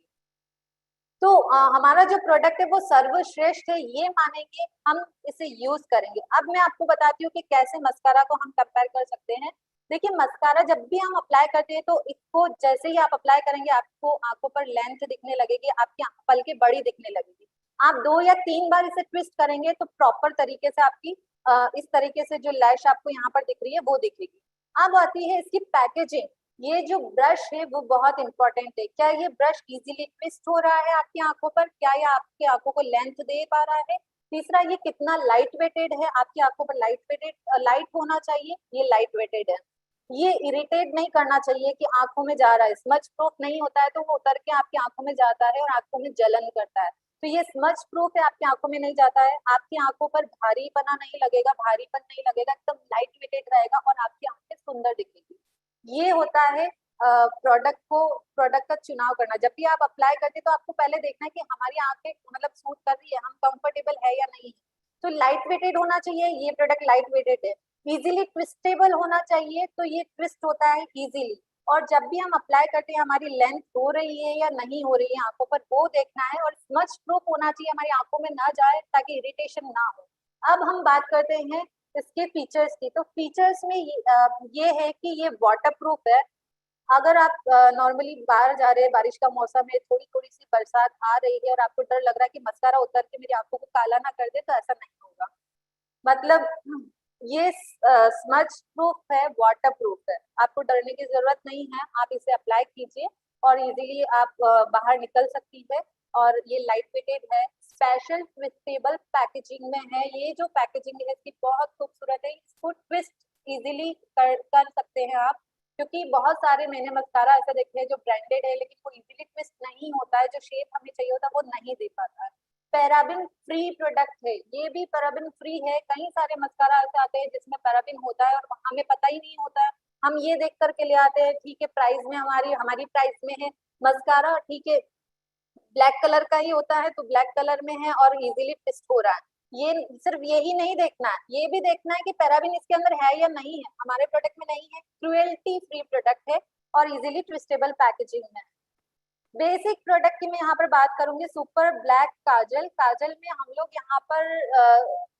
तो हमारा जो प्रोडक्ट है वो सर्वश्रेष्ठ है, ये मानेंगे, हम इसे यूज करेंगे। अब मैं आपको बताती हूँ कि कैसे मस्कारा को हम कंपेयर कर सकते हैं। देखिए मस्कारा जब भी हम अप्लाई करते हैं तो इसको जैसे ही आप अप्लाई करेंगे आपको आंखों पर लेंथ दिखने लगेगी, आपकी पलकें बड़ी दिखने लगेगी। आप 2 या 3 बार इसे ट्विस्ट करेंगे तो प्रॉपर तरीके से आपकी इस तरीके से जो लैश आपको यहाँ पर दिख रही है वो दिखेगी। अब आती है इसकी पैकेजिंग। ये जो ब्रश है वो बहुत इंपॉर्टेंट है। क्या ये ब्रश इजीली ट्विस्ट हो रहा है आपकी आंखों पर, क्या ये आपकी आंखों को लेंथ दे पा रहा है? तीसरा, ये कितना लाइट वेटेड है, आपकी आंखों पर लाइट होना चाहिए, ये लाइट वेटेड है। ये इरिटेट नहीं करना चाहिए कि आंखों में जा रहा है, स्मज प्रूफ नहीं होता है तो वो उतर के आपकी आंखों में जाता है और आंखों में जलन करता है। तो ये स्मज प्रूफ है, आपकी आंखों में नहीं जाता है, आपकी आंखों पर भारीपना नहीं लगेगा, भारीपन नहीं लगेगा, एकदम लाइट वेटेड रहेगा और आपकी आंखें सुंदर दिखेगी। ये होता है प्रोडक्ट का चुनाव करना। जब भी आप अप्लाई करते तो आपको पहले देखना है कि हमारी आंखें मतलब सूट कर रही है, हम कंफर्टेबल है या नहीं। तो लाइट वेटेड होना चाहिए, ये प्रोडक्ट लाइट वेटेड है। इजीली ट्विस्टेबल होना चाहिए, तो ये ट्विस्ट होता है इजीली। और जब भी हम अप्लाई करते हैं हमारी लेंथ हो रही है या नहीं हो रही है आंखों पर, वो देखना है। और स्मच प्रूफ होना चाहिए, हमारी आंखों में ना जाए ताकि इरिटेशन ना हो। अब हम बात करते हैं इसके फीचर्स की। तो फीचर्स में ये है कि ये वाटर प्रूफ है। अगर आप नॉर्मली बाहर जा रहे हैं, बारिश का मौसम है, थोड़ी थोड़ी सी बरसात आ रही है और आपको डर लग रहा है कि मस्कारा उतर के मेरी आंखों को काला ना कर दे, तो ऐसा नहीं होगा। मतलब ये स्मज प्रूफ है, वाटर प्रूफ है, आपको डरने की जरूरत नहीं है। आप इसे अप्लाई कीजिए और इजीली आप बाहर निकल सकती है। और ये लाइट वेटेड है, स्पेशल ट्विस्टेबल पैकेजिंग में है। ये जो पैकेजिंग है इसकी बहुत खूबसूरत है, इसको ट्विस्ट इजीली कर सकते हैं आप। क्योंकि बहुत सारे मैंने मस्कारा ऐसा देखे हैं जो ब्रांडेड है लेकिन वो इजीली ट्विस्ट नहीं होता है, जो शेप हमें चाहिए होता है वो नहीं दे पाता है। पैराबिन फ्री प्रोडक्ट है, ये भी पैराबिन फ्री है। कई सारे मस्कारा ऐसे आते हैं जिसमें पैराबिन होता है और हमें पता ही नहीं होता है। हम ये देख करके ले आते हैं, ठीक है प्राइस में हमारी प्राइस में है मस्कारा, ठीक है ब्लैक कलर का ही होता है तो ब्लैक कलर में है और इजीली ट्विस्ट हो रहा है। ये सिर्फ यही नहीं देखना है, ये भी देखना है कि पैराबिन इसके अंदर है या नहीं है। हमारे प्रोडक्ट में नहीं है, क्रुएल्टी फ्री प्रोडक्ट है और इजीली ट्विस्टेबल पैकेजिंग में है। बेसिक प्रोडक्ट की मैं यहाँ पर बात करूंगी, सुपर ब्लैक काजल। काजल में हम लोग यहाँ पर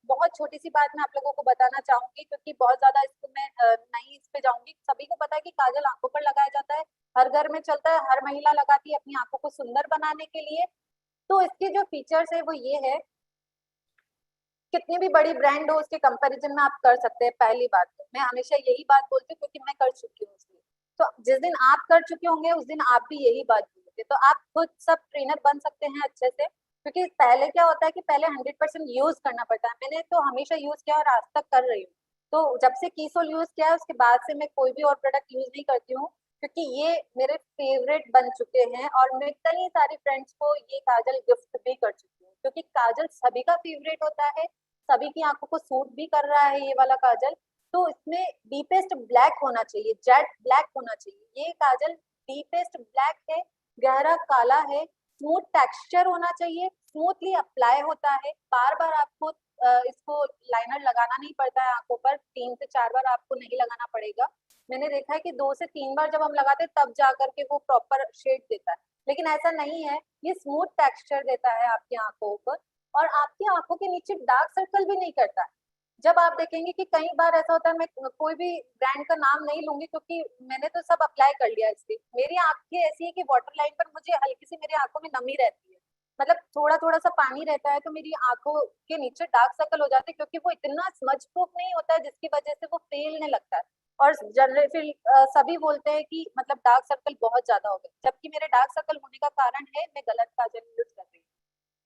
बहुत छोटी सी बात मैं आप लोगों को बताना चाहूंगी, क्योंकि बहुत ज्यादा इसको मैं नहीं इस पे जाऊंगी। सभी को पता है कि काजल आंखों पर लगाया जाता है, हर घर में चलता है, हर महिला लगाती है अपनी आंखों को सुंदर बनाने के लिए। तो इसके जो फीचर्स है वो ये है, कितनी भी बड़ी ब्रांड हो उसके कंपैरिजन में आप कर सकते हैं। पहली बात तो मैं हमेशा यही बात बोलती हूँ क्योंकि मैं कर चुकी हूँ इसलिए। तो जिस दिन आप कर चुके होंगे उस दिन आप भी यही बात बोलोगे, तो आप खुद सब ट्रेनर बन सकते हैं अच्छे से। क्योंकि पहले क्या होता है कि पहले 100% यूज करना पड़ता है। मैंने तो हमेशा यूज किया और आज तक कर रही हूँ। तो जब से कीसोल यूज किया है उसके बाद से मैं कोई भी और प्रोडक्ट यूज नहीं करती हूँ, क्योंकि ये मेरे फेवरेट बन चुके हैं और मैं कई सारी फ्रेंड्स को ये काजल गिफ्ट भी कर चुकी हूँ, क्योंकि काजल सभी का फेवरेट होता है, सभी की आंखों को सूट भी कर रहा है ये वाला काजल। तो इसमें डीपेस्ट ब्लैक होना चाहिए, जेट ब्लैक होना चाहिए। ये काजल डीपेस्ट ब्लैक है, गहरा काला है, स्मूथ टेक्सचर होना चाहिए, स्मूथली अप्लाई होता है, बार बार आपको इसको लाइनर लगाना नहीं पड़ता है आंखों पर, 3 से 4 बार आपको नहीं लगाना पड़ेगा। मैंने देखा है कि 2 से 3 बार जब हम लगाते हैं तब जाकर के वो प्रॉपर शेड देता है, लेकिन ऐसा नहीं है। ये स्मूथ टेक्सचर देता है आपकी आंखों पर और आपकी आंखों के नीचे डार्क सर्कल भी नहीं करता है। जब आप देखेंगे कि कई बार ऐसा होता है, मैं कोई भी ब्रांड का नाम नहीं लूंगी क्योंकि मैंने तो सब अप्लाई कर लिया इससे। मेरी आंखें ऐसी है कि वाटर लाइन पर मुझे हल्की सी मेरी आंखों में नमी रहती है, मतलब थोड़ा थोड़ा सा पानी रहता है तो मेरी आंखों के नीचे डार्क सर्कल हो जाते हैं, क्योंकि वो इतना स्मज प्रूफ नहीं होता है जिसकी वजह से वो फेलने लगता है। और जनरल फिर सभी बोलते हैं कि मतलब डार्क सर्कल बहुत ज्यादा हो गए, जबकि मेरे डार्क सर्कल होने का कारण है मैं गलत काजल यूज कर रही हूँ।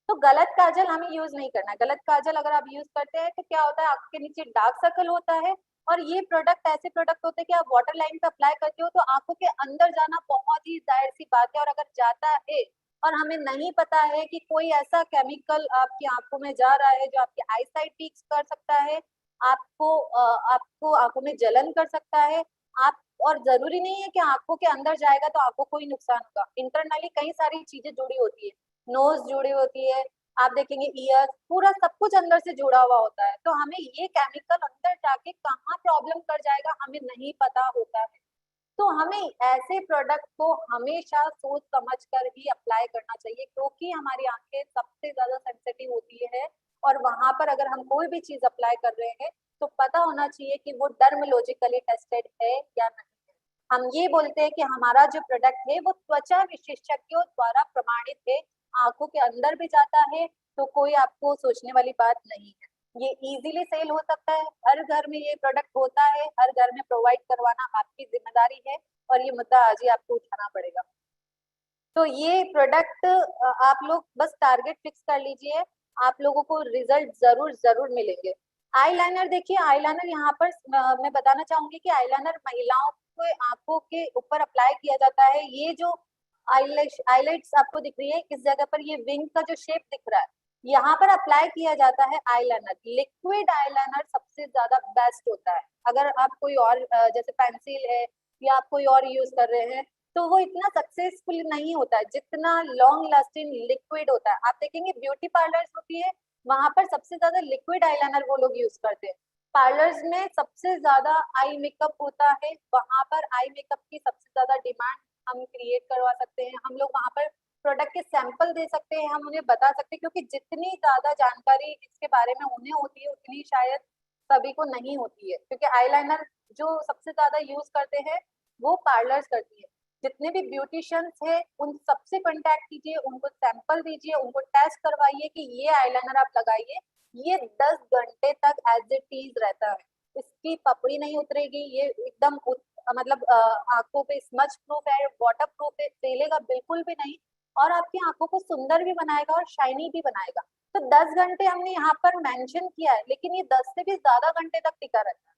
तो गलत काजल हमें यूज नहीं करना है। गलत काजल अगर आप यूज करते हैं तो क्या होता है, आंख के नीचे डार्क सर्कल होता है। और ये प्रोडक्ट ऐसे प्रोडक्ट होते हैं कि आप वाटर लाइन पे अप्लाई करते हो तो आंखों के अंदर जाना बहुत ही जाहिर सी बात है, और अगर जाता है और हमें नहीं पता है कि कोई ऐसा केमिकल आपकी आंखों में जा रहा है जो आपकी आई साइट वीक कर सकता है, आपको आंखों में जलन कर सकता है। आप और जरूरी नहीं है कि आंखों के अंदर जाएगा तो आपको कोई नुकसान होगा, इंटरनली कई सारी चीजें जुड़ी होती है, नोज जुड़ी होती है, आप देखेंगे ईयर, पूरा सब कुछ अंदर से जुड़ा हुआ होता है। तो हमें ये केमिकल अंदर जाके कहाँ प्रॉब्लम कर जाएगा हमें नहीं पता होता है। तो हमें ऐसे प्रोडक्ट को हमेशा सोच समझ कर ही अप्लाई करना चाहिए, क्योंकि हमारी आंखें सबसे ज्यादा सेंसिटिव होती है। और वहां पर अगर हम कोई भी चीज अप्लाई कर रहे हैं तो पता होना चाहिए कि वो डर्मोलॉजिकली टेस्टेड है या नहीं है। हम ये बोलते हैं कि हमारा जो प्रोडक्ट है वो त्वचा विशेषज्ञों द्वारा प्रमाणित है, आंखों के अंदर भी जाता है, तो कोई आपको सोचने वाली बात नहीं है। ये इजीली सेल हो सकता है, हर घर में ये प्रोडक्ट होता है, हर घर में प्रोवाइड करवाना आपकी जिम्मेदारी है, और ये मुद्दा आज ही आपको उठाना पड़ेगा। तो ये प्रोडक्ट आप लोग बस टारगेट फिक्स कर लीजिए, आप लोगों को रिजल्ट जरूर जरूर मिलेंगे। आईलाइनर देखिए, आईलाइनर यहाँ पर मैं बताना चाहूंगी कि आईलाइनर महिलाओं को आंखों के ऊपर अप्लाई किया जाता है। ये जो आईलाइट्स आपको दिख रही है, इस जगह पर ये विंग का जो शेप दिख रहा है, यहाँ पर अप्लाई किया जाता है आईलाइनर। लिक्विड आईलाइनर सबसे ज्यादा बेस्ट होता है। अगर आप कोई और जैसे पेंसिल है या आप कोई और यूज कर रहे हैं तो वो इतना सक्सेसफुल नहीं होता है जितना लॉन्ग लास्टिंग लिक्विड होता है। आप देखेंगे ब्यूटी पार्लर्स होती है, वहां पर सबसे ज्यादा लिक्विड आईलाइनर वो लोग यूज करते हैं। पार्लर्स में सबसे ज्यादा आई मेकअप होता है, वहां पर आई मेकअप की सबसे ज्यादा डिमांड हम क्रिएट करवा सकते हैं। हम लोग वहां पर प्रोडक्ट के सैंपल दे सकते हैं, हम उन्हें बता सकते हैं, क्योंकि जितनी ज्यादा जानकारी इसके बारे में उन्हें होती है उतनी शायद सभी को नहीं होती है, क्योंकि आईलाइनर जो सबसे ज्यादा यूज करते हैं वो पार्लर्स करती है। जितने भी ब्यूटिशियंस है उन सबसे कांटेक्ट कीजिए, उनको सैंपल दीजिए, उनको टेस्ट करवाइए कि ये आईलाइनर आप लगाइए, ये 10 घंटे तक एज इट इज रहता है, इसकी पपड़ी नहीं उतरेगी, ये एकदम मतलब आंखों पे स्मच प्रूफ है, वाटर प्रूफ है, फैलेगा बिल्कुल भी नहीं, और आपकी आंखों को सुंदर भी बनाएगा और शाइनी भी बनाएगा। तो 10 घंटे हमने यहाँ पर मेंशन किया है, लेकिन ये 10 से भी ज्यादा घंटे तक टिका रहता है,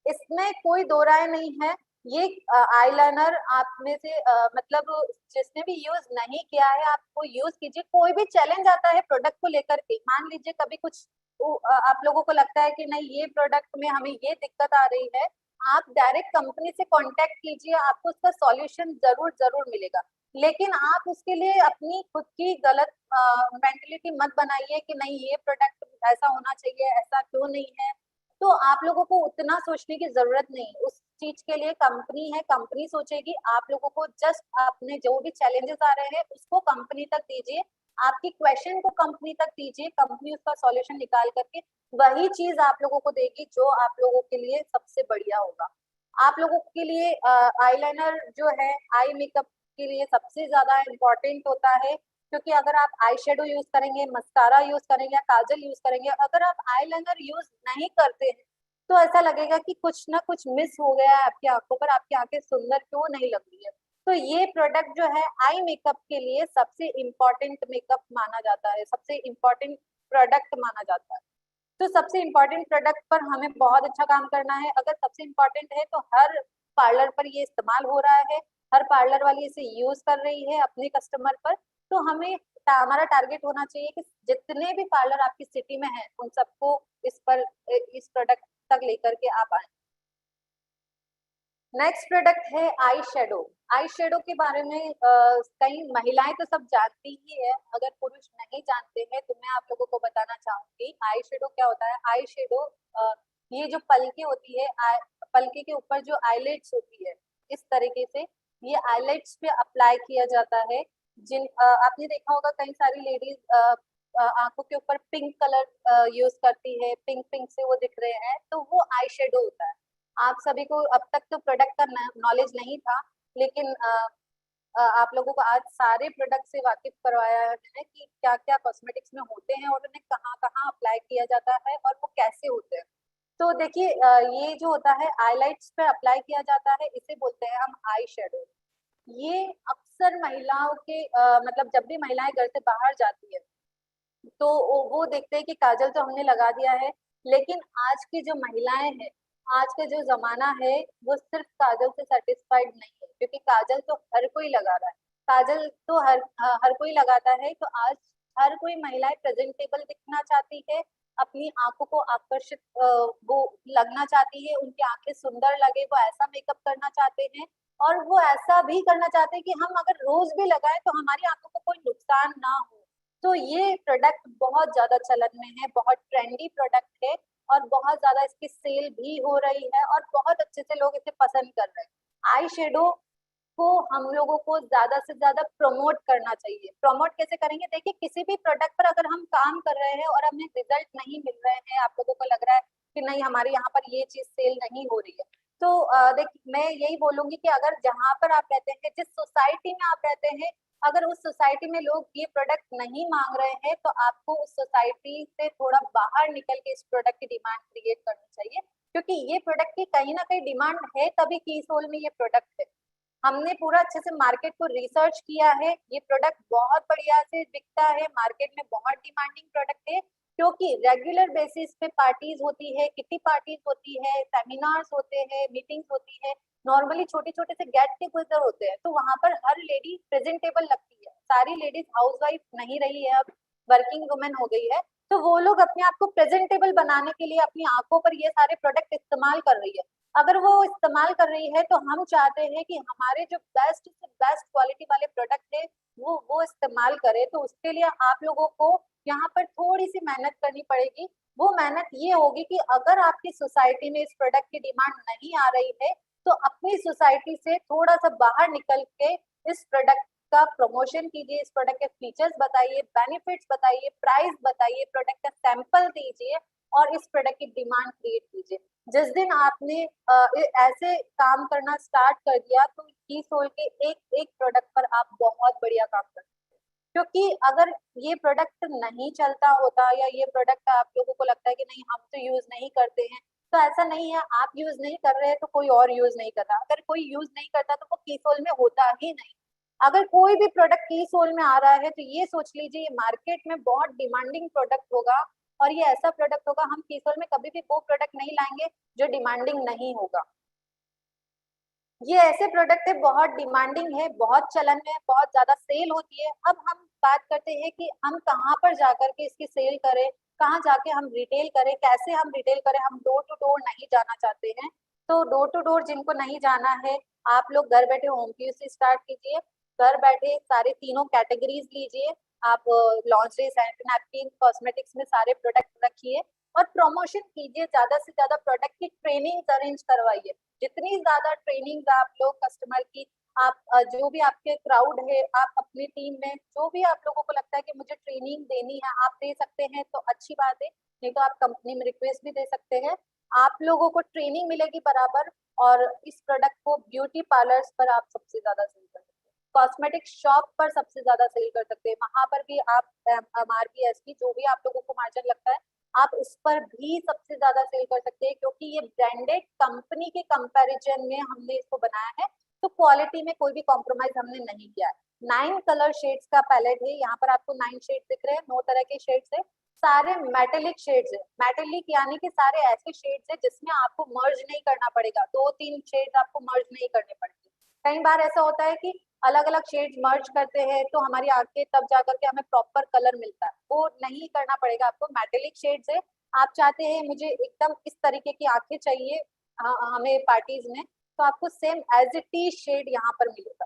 इसमें कोई दो राय नहीं है। ये आईलाइनर आप में से मतलब जिसने भी यूज नहीं किया है आपको यूज कीजिए। कोई भी चैलेंज आता है प्रोडक्ट को लेकर के, मान लीजिए कभी कुछ आप लोगों को लगता है कि नहीं ये प्रोडक्ट में हमें ये दिक्कत आ रही है, आप डायरेक्ट कंपनी से कांटेक्ट कीजिए, आपको उसका सॉल्यूशन जरूर जरूर मिलेगा। लेकिन आप उसके लिए अपनी खुद की गलत मेंटेलिटी मत बनाइए कि नहीं ये प्रोडक्ट ऐसा होना चाहिए, ऐसा क्यों नहीं है। तो आप लोगों को उतना सोचने की जरूरत नहीं, उस चीज के लिए कंपनी है, कंपनी सोचेगी। आप लोगों को जस्ट अपने जो भी चैलेंजेस आ रहे हैं उसको कंपनी तक दीजिए, आपकी क्वेश्चन को कंपनी तक दीजिए, कंपनी उसका सॉल्यूशन निकाल करके वही चीज आप लोगों को देगी जो आप लोगों के लिए सबसे बढ़िया होगा। आप लोगों के लिए आईलाइनर जो है आई मेकअप के लिए सबसे ज्यादा इम्पोर्टेंट होता है, क्योंकि अगर आप आई शेडो यूज करेंगे, मस्कारा यूज करेंगे या काजल यूज करेंगे, अगर आप आईलाइनर यूज नहीं करते हैं तो ऐसा लगेगा कि कुछ ना कुछ मिस हो गया है आपकी आंखों पर, आपकी आंखें सुंदर क्यों नहीं लग रही है। तो ये प्रोडक्ट जो है आई मेकअप के लिए सबसे इम्पोर्टेंट मेकअप माना जाता है, सबसे इम्पोर्टेंट प्रोडक्ट माना जाता है। तो सबसे इम्पोर्टेंट प्रोडक्ट पर हमें बहुत अच्छा काम करना है। अगर सबसे इम्पोर्टेंट है तो हर पार्लर पर ये इस्तेमाल हो रहा है, हर पार्लर वाली इसे यूज कर रही है अपने कस्टमर पर, तो हमें हमारा टारगेट होना चाहिए कि जितने भी पार्लर आपकी सिटी में है उन सबको इस प्रोडक्ट तक लेकर के आप आए। नेक्स्ट प्रोडक्ट है आई शेडो। आई शेडो के बारे में कई महिलाएं तो सब जानती ही है, अगर पुरुष नहीं जानते हैं तो मैं आप लोगों को बताना चाहूंगी आई शेडो क्या होता है। आई शेडो ये जो पलके होती है, पलके के ऊपर जो आईलेट्स होती है, इस तरीके से ये आईलेट्स पे अप्लाई किया जाता है। आपने देखा होगा कई सारी लेडीज आंखों के ऊपर पिंक कलर यूज करती है, पिंक पिंक से वो दिख रहे हैं, तो वो आई शेडो होता है। आप सभी को अब तक तो प्रोडक्ट का नॉलेज नहीं था, लेकिन आप लोगों को आज सारे प्रोडक्ट से वाकिफ करवाया है कि क्या क्या कॉस्मेटिक्स में होते हैं और उन्हें कहाँ कहाँ अप्लाई किया जाता है और वो कैसे होते हैं। तो देखिए ये जो होता है आईलाइट्स पे अप्लाई किया जाता है, इसे बोलते हैं हम आई शेडो। ये अक्सर महिलाओं के मतलब जब भी महिलाएं घर से बाहर जाती है तो वो देखते हैं कि काजल तो हमने लगा दिया है, लेकिन आज की जो महिलाएं हैं, आज का जो जमाना है, वो सिर्फ काजल से सेटिस्फाइड नहीं है, क्योंकि काजल तो हर कोई लगा रहा है, काजल तो हर कोई लगाता है। तो आज हर कोई महिलाएं प्रेजेंटेबल दिखना चाहती है, अपनी आंखों को आकर्षित वो लगना चाहती है, उनकी आंखें सुंदर लगे, वो ऐसा मेकअप करना चाहते हैं। और वो ऐसा भी करना चाहते हैं कि हम अगर रोज भी लगाएं तो हमारी आंखों को कोई नुकसान ना हो। तो ये प्रोडक्ट बहुत ज्यादा चलन में है, बहुत ट्रेंडी प्रोडक्ट है और बहुत ज्यादा इसकी सेल भी हो रही है और बहुत अच्छे से लोग इसे पसंद कर रहे हैं। आई शेडो को हम लोगों को ज्यादा से ज्यादा प्रमोट करना चाहिए। प्रमोट कैसे करेंगे? देखिए किसी भी प्रोडक्ट पर अगर हम काम कर रहे हैं और हमें रिजल्ट नहीं मिल रहे हैं, आप लोगों को लग रहा है कि नहीं हमारे यहाँ पर ये चीज सेल नहीं हो रही है, तो देखिए मैं यही बोलूंगी कि अगर जहाँ पर आप रहते हैं, जिस सोसाइटी में आप रहते हैं, अगर उस सोसाइटी में लोग ये प्रोडक्ट नहीं मांग रहे हैं तो आपको उस सोसाइटी से थोड़ा बाहर निकल के इस प्रोडक्ट की डिमांड क्रिएट करनी चाहिए, क्योंकि ये प्रोडक्ट की कहीं ना कहीं डिमांड है, तभी की सोल में ये प्रोडक्ट है। हमने पूरा अच्छे से मार्केट को रिसर्च किया है, ये प्रोडक्ट बहुत बढ़िया से बिकता है, मार्केट में बहुत डिमांडिंग प्रोडक्ट है, क्योंकि रेगुलर बेसिस पे पार्टीज होती है, किटी पार्टीज होती है, सेमिनार्स होते हैं, मीटिंग्स होती है, नॉर्मली छोटे छोटे से गेट टुगेदर होते हैं, तो वहां पर हर लेडी प्रेजेंटेबल लगती है। सारी लेडीज हाउसवाइफ नहीं रही है, अब वर्किंग वुमेन हो गई है, तो वो लोग अपने आप को प्रेजेंटेबल बनाने के लिए अपनी आंखों पर ये सारे प्रोडक्ट इस्तेमाल कर रही है। अगर वो इस्तेमाल कर रही है तो हम चाहते हैं कि हमारे जो बेस्ट से बेस्ट क्वालिटी वाले प्रोडक्ट है वो इस्तेमाल करें। तो उसके लिए आप लोगों को यहाँ पर थोड़ी सी मेहनत करनी पड़ेगी। वो मेहनत ये होगी कि अगर आपकी सोसाइटी में इस प्रोडक्ट की डिमांड नहीं आ रही है तो अपनी सोसाइटी से थोड़ा सा बाहर निकल के इस प्रोडक्ट का प्रमोशन कीजिए, इस प्रोडक्ट के फीचर्स बताइए, बेनिफिट्स बताइए, प्राइस बताइए, प्रोडक्ट का सैंपल दीजिए और इस प्रोडक्ट की डिमांड क्रिएट कीजिए। जिस दिन आपने ऐसे काम करना स्टार्ट कर दिया तो की सोल के एक एक प्रोडक्ट पर आप बहुत बढ़िया काम कर सकते हैं। क्योंकि अगर ये प्रोडक्ट नहीं चलता होता या ये प्रोडक्ट आप लोगों को लगता है कि नहीं हम तो यूज नहीं करते हैं, तो ऐसा नहीं है, आप यूज नहीं कर रहे हैं तो कोई और यूज नहीं कर रहा। अगर कोई यूज नहीं करता तो वो की सोल में होता ही नहीं। अगर कोई भी प्रोडक्ट की सोल में आ रहा है तो ये सोच लीजिए ये मार्केट में बहुत डिमांडिंग प्रोडक्ट होगा और ये ऐसा प्रोडक्ट होगा, हम की सोल में कभी भी वो प्रोडक्ट नहीं लाएंगे जो डिमांडिंग नहीं होगा। ये ऐसे प्रोडक्ट है बहुत डिमांडिंग है, बहुत चलन में है, बहुत ज्यादा सेल होती है। अब हम बात करते हैं कि हम कहाँ पर जाकर के इसकी सेल करें, कहाँ जाके हम रिटेल करें, कैसे हम रिटेल करें। हम डोर टू डोर नहीं जाना चाहते हैं, तो डोर टू डोर जिनको नहीं जाना है, आप लोग घर बैठे होम पीयू से स्टार्ट कीजिए। घर बैठे सारे तीनों कैटेगरीज लीजिए, आप लॉन्ड्री, सैनिटरी नैपकिन, कॉस्मेटिक्स में सारे प्रोडक्ट रखिए और प्रमोशन कीजिए। ज्यादा से ज्यादा प्रोडक्ट की ट्रेनिंग अरेंज करवाइए। जितनी ज्यादा ट्रेनिंग आप लोग कस्टमर की, आप जो भी आपके क्राउड है, आप अपनी टीम में जो भी आप लोगों को लगता है कि मुझे ट्रेनिंग देनी है, आप दे सकते हैं तो अच्छी बात है, नहीं तो आप कंपनी में रिक्वेस्ट भी दे सकते हैं। आप लोगों को ट्रेनिंग मिलेगी बराबर और इस प्रोडक्ट को ब्यूटी पार्लर्स पर आप सबसे ज्यादा सेल कर सकते हैं, कॉस्मेटिक शॉप पर सबसे ज्यादा सेल कर सकते हैं। वहां पर भी आप MRP ST जो भी आप लोगों को मार्जिन लगता है, आप उस पर भी सबसे ज्यादा सेल कर सकते हैं, क्योंकि ये ब्रांडेड कंपनी के कंपैरिजन में हमने इसको बनाया है। तो क्वालिटी में कोई भी कॉम्प्रोमाइज हमने नहीं किया है। 9 कलर शेड्स का पैलेट है, यहाँ पर आपको 9 शेड दिख रहे हैं, 9 तरह के शेड्स है, सारे मेटेलिक शेड्स है। मेटेलिक यानी कि सारे ऐसे शेड्स है जिसमें आपको मर्ज नहीं करना पड़ेगा, 2-3 शेड्स आपको मर्ज नहीं करने पड़ेंगे। कई बार ऐसा होता है कि अलग अलग शेड्स मर्ज करते हैं तो हमारी आंखें तब जाकर के हमें प्रॉपर कलर मिलता है, वो नहीं करना पड़ेगा आपको। मेटेलिक शेड्स है, आप चाहते हैं मुझे एकदम इस तरीके की आंखें चाहिए हमें पार्टीज में, तो आपको same as it is shade यहाँ पर मिलेगा।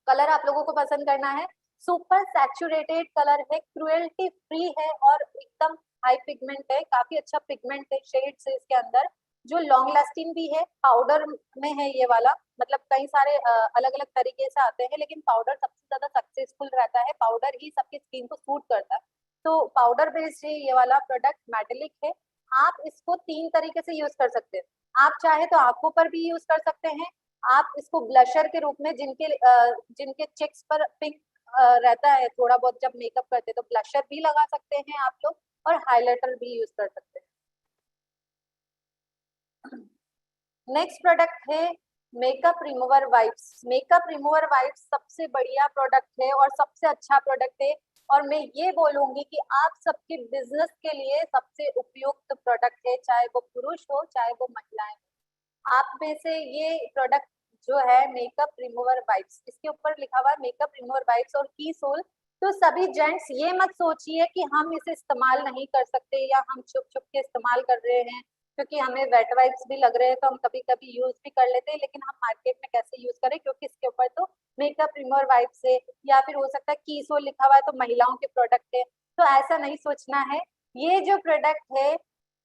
कलर आप लोगों को पसंद करना है, सुपर सैचुरेटेड कलर है, क्रुएल्टी फ्री है और एकदम हाई पिगमेंट है, काफी अच्छा पिगमेंट है, शेड्स है इसके अंदर, जो लॉन्ग लास्टिंग भी है। पाउडर में है ये वाला, मतलब कई सारे अलग अलग तरीके से आते हैं, लेकिन पाउडर सबसे ज्यादा सक्सेसफुल रहता है, पाउडर ही सबकी स्किन को सूट करता है। तो पाउडर बेस्ड है ये वाला प्रोडक्ट, मेटेलिक है। आप इसको 3 तरीके से यूज कर सकते हैं, आप चाहे तो आंखों पर भी यूज कर सकते हैं, आप इसको ब्लशर के रूप में जिनके चेक्स पर पिंक रहता है थोड़ा बहुत जब मेकअप करते हैं, तो ब्लशर भी लगा सकते हैं आप लोग, और हाइलाइटर भी यूज कर सकते हैं। नेक्स्ट प्रोडक्ट है makeup remover wipes. Makeup remover wipes सबसे बढ़िया प्रोडक्ट है और सबसे अच्छा प्रोडक्ट है, और मैं ये बोलूंगी कि आप सबके बिजनेस के लिए सबसे उपयुक्त प्रोडक्ट है, चाहे वो पुरुष हो चाहे वो महिलाएं हो। आप में से ये प्रोडक्ट जो है मेकअप रिमूवर वाइप्स, इसके ऊपर लिखा हुआ है मेकअप रिमूवर वाइप्स और की सोल। तो सभी जेंट्स ये मत सोचिए कि हम इसे इस्तेमाल नहीं कर सकते या हम छुप छुप के इस्तेमाल कर रहे हैं क्योंकि हमें वेट वाइप्स भी लग रहे हैं तो हम कभी कभी यूज भी कर लेते हैं, लेकिन हम मार्केट में कैसे यूज करें, क्योंकि इसके ऊपर तो मेकअप रिमूवर वाइप्स है, या फिर हो सकता है की सोल लिखा हुआ है तो महिलाओं के प्रोडक्ट है। तो ऐसा नहीं सोचना है, ये जो प्रोडक्ट है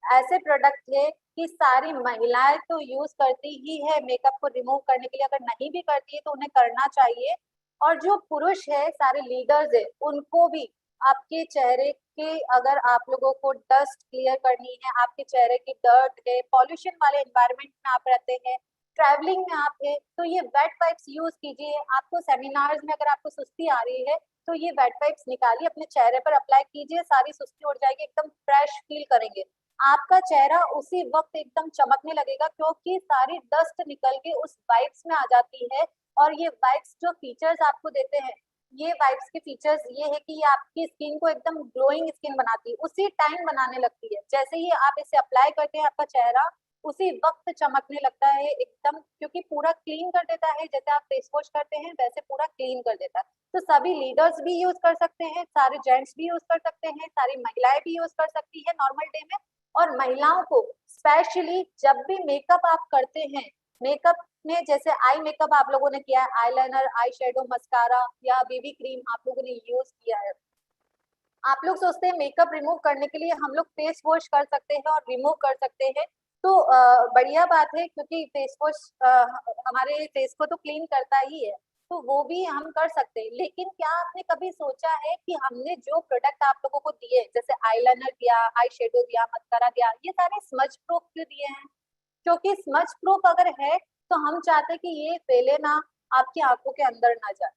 ऐसे प्रोडक्ट है कि सारी महिलाएं तो यूज करती ही है मेकअप को रिमूव करने के लिए, अगर नहीं भी करती है तो उन्हें करना चाहिए। और जो पुरुष है सारे लीडर्स है उनको भी आपके चेहरे के, अगर आप लोगों को डस्ट क्लियर करनी है, आपके चेहरे की डर्ट है, पॉल्यूशन वाले एनवायरनमेंट में आप रहते हैं, ट्रैवलिंग में आप है, तो ये वेट वाइप्स यूज कीजिए। आपको सेमिनार्स में अगर आपको सुस्ती आ रही है तो ये वेट वाइप्स निकालिए, अपने चेहरे पर अप्लाई कीजिए, सारी सुस्ती उड़ जाएगी, एकदम फ्रेश फील करेंगे, आपका चेहरा उसी वक्त एकदम चमकने लगेगा, क्योंकि सारी डस्ट निकल के उस वाइब्स में आ जाती है। और ये वाइब्स जो फीचर्स आपको देते हैं, ये वाइब्स के फीचर्स ये है कि ये आपकी स्किन को एकदम ग्लोइंग स्किन बनाती है, उसी टाइम बनाने लगती है, जैसे ही आप इसे अप्लाई करते हैं आपका चेहरा उसी वक्त चमकने लगता है एकदम, क्योंकि पूरा क्लीन कर देता है, जैसे आप फेस वॉश करते हैं वैसे पूरा क्लीन कर देता है। तो सभी लीडर्स भी यूज कर सकते हैं, सारे जेंट्स भी यूज कर सकते हैं, सारी महिलाएं भी यूज कर सकती है नॉर्मल डे में। और महिलाओं को स्पेशली जब भी मेकअप आप करते हैं, मेकअप में जैसे आई मेकअप आप लोगों ने किया है, आईलाइनर, आई शेडो, मस्कारा या बेबी क्रीम आप लोगों ने यूज किया है, आप लोग सोचते हैं मेकअप रिमूव करने के लिए हम लोग फेस वॉश कर सकते हैं और रिमूव कर सकते हैं, तो बढ़िया बात है, क्योंकि फेस वॉश हमारे फेस को तो क्लीन करता ही है, तो वो भी हम कर सकते हैं। लेकिन क्या आपने कभी सोचा है कि हमने जो प्रोडक्ट आप लोगों को दिए, जैसे आईलाइनर दिया, आई शेडो दिया, मस्कारा दिया, ये सारे स्मज प्रूफ क्यों दिए हैं? क्योंकि स्मज प्रूफ अगर है तो हम चाहते हैं कि ये फैले ना, आपकी आंखों के अंदर ना जाए।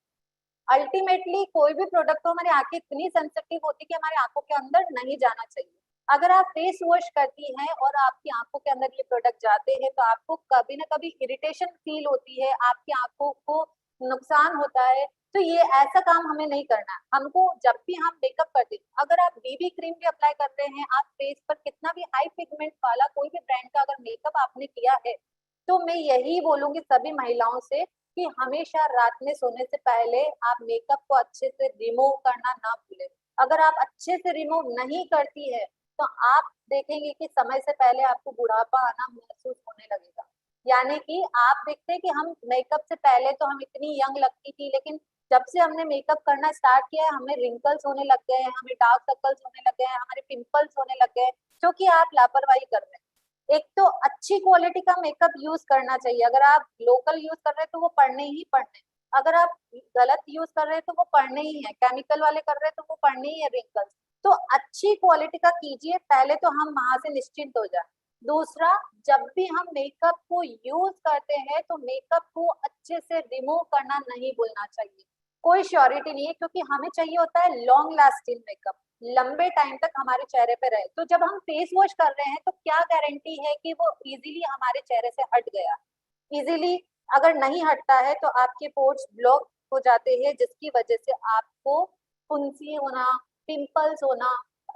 अल्टीमेटली कोई भी प्रोडक्ट हो, हमारी आंखें इतनी सेंसिटिव होती है कि हमारी आंखों के अंदर नहीं जाना चाहिए। अगर आप फेस वॉश करती हैं और आपकी आंखों के अंदर ये प्रोडक्ट जाते हैं तो आपको कभी ना कभी इरिटेशन फील होती है, आपकी आंखों को नुकसान होता है। तो ये ऐसा काम हमें नहीं करना है। हमको जब भी हम मेकअप करते हैं, अगर आप बीबी क्रीम भी अप्लाई करते हैं, आप फेस पर कितना भी हाई पिगमेंट वाला कोई भी ब्रांड का अगर मेकअप आपने किया है, तो मैं यही बोलूंगी सभी महिलाओं से कि हमेशा रात में सोने से पहले आप मेकअप को अच्छे से रिमूव करना ना भूलें। अगर आप अच्छे से रिमूव नहीं करती है तो आप देखेंगे कि समय से पहले आपको बुढ़ापा आना महसूस होने लगेगा। यानी कि आप देखते हैं कि हम मेकअप से पहले तो हम इतनी यंग लगती थी, लेकिन जब से हमने मेकअप करना स्टार्ट किया है हमें रिंकल्स होने लग गए हैं, हमें डार्क सर्कल्स होने लग गए हैं, हमारे पिंपल्स होने लग गए हैं, क्योंकि आप लापरवाही कर रहे हैं। एक तो अच्छी क्वालिटी का मेकअप यूज करना चाहिए, अगर आप लोकल यूज कर रहे हैं तो वो पढ़ने ही पढ़ने, अगर आप गलत यूज कर रहे हैं तो वो पढ़ने ही है, केमिकल वाले कर रहे हैं तो वो पढ़ने ही है रिंकल्स। तो अच्छी क्वालिटी का कीजिए पहले, तो हम वहां से निश्चिंत हो जाए। दूसरा, जब भी हम मेकअप को यूज करते हैं तो मेकअप को अच्छे से रिमूव करना नहीं भूलना चाहिए। कोई श्योरिटी नहीं है, क्योंकि हमें चाहिए होता है लॉन्ग लास्टिंग मेकअप, लंबे टाइम तक हमारे चेहरे पे रहे। तो जब हम फेस वॉश कर रहे हैं तो क्या गारंटी है कि वो इजीली हमारे चेहरे से हट गया, इजीली अगर नहीं हटता है तो आपके पोर्स ब्लॉक हो जाते हैं, जिसकी वजह से आपको फुंसी होना, पिंपल्स होना,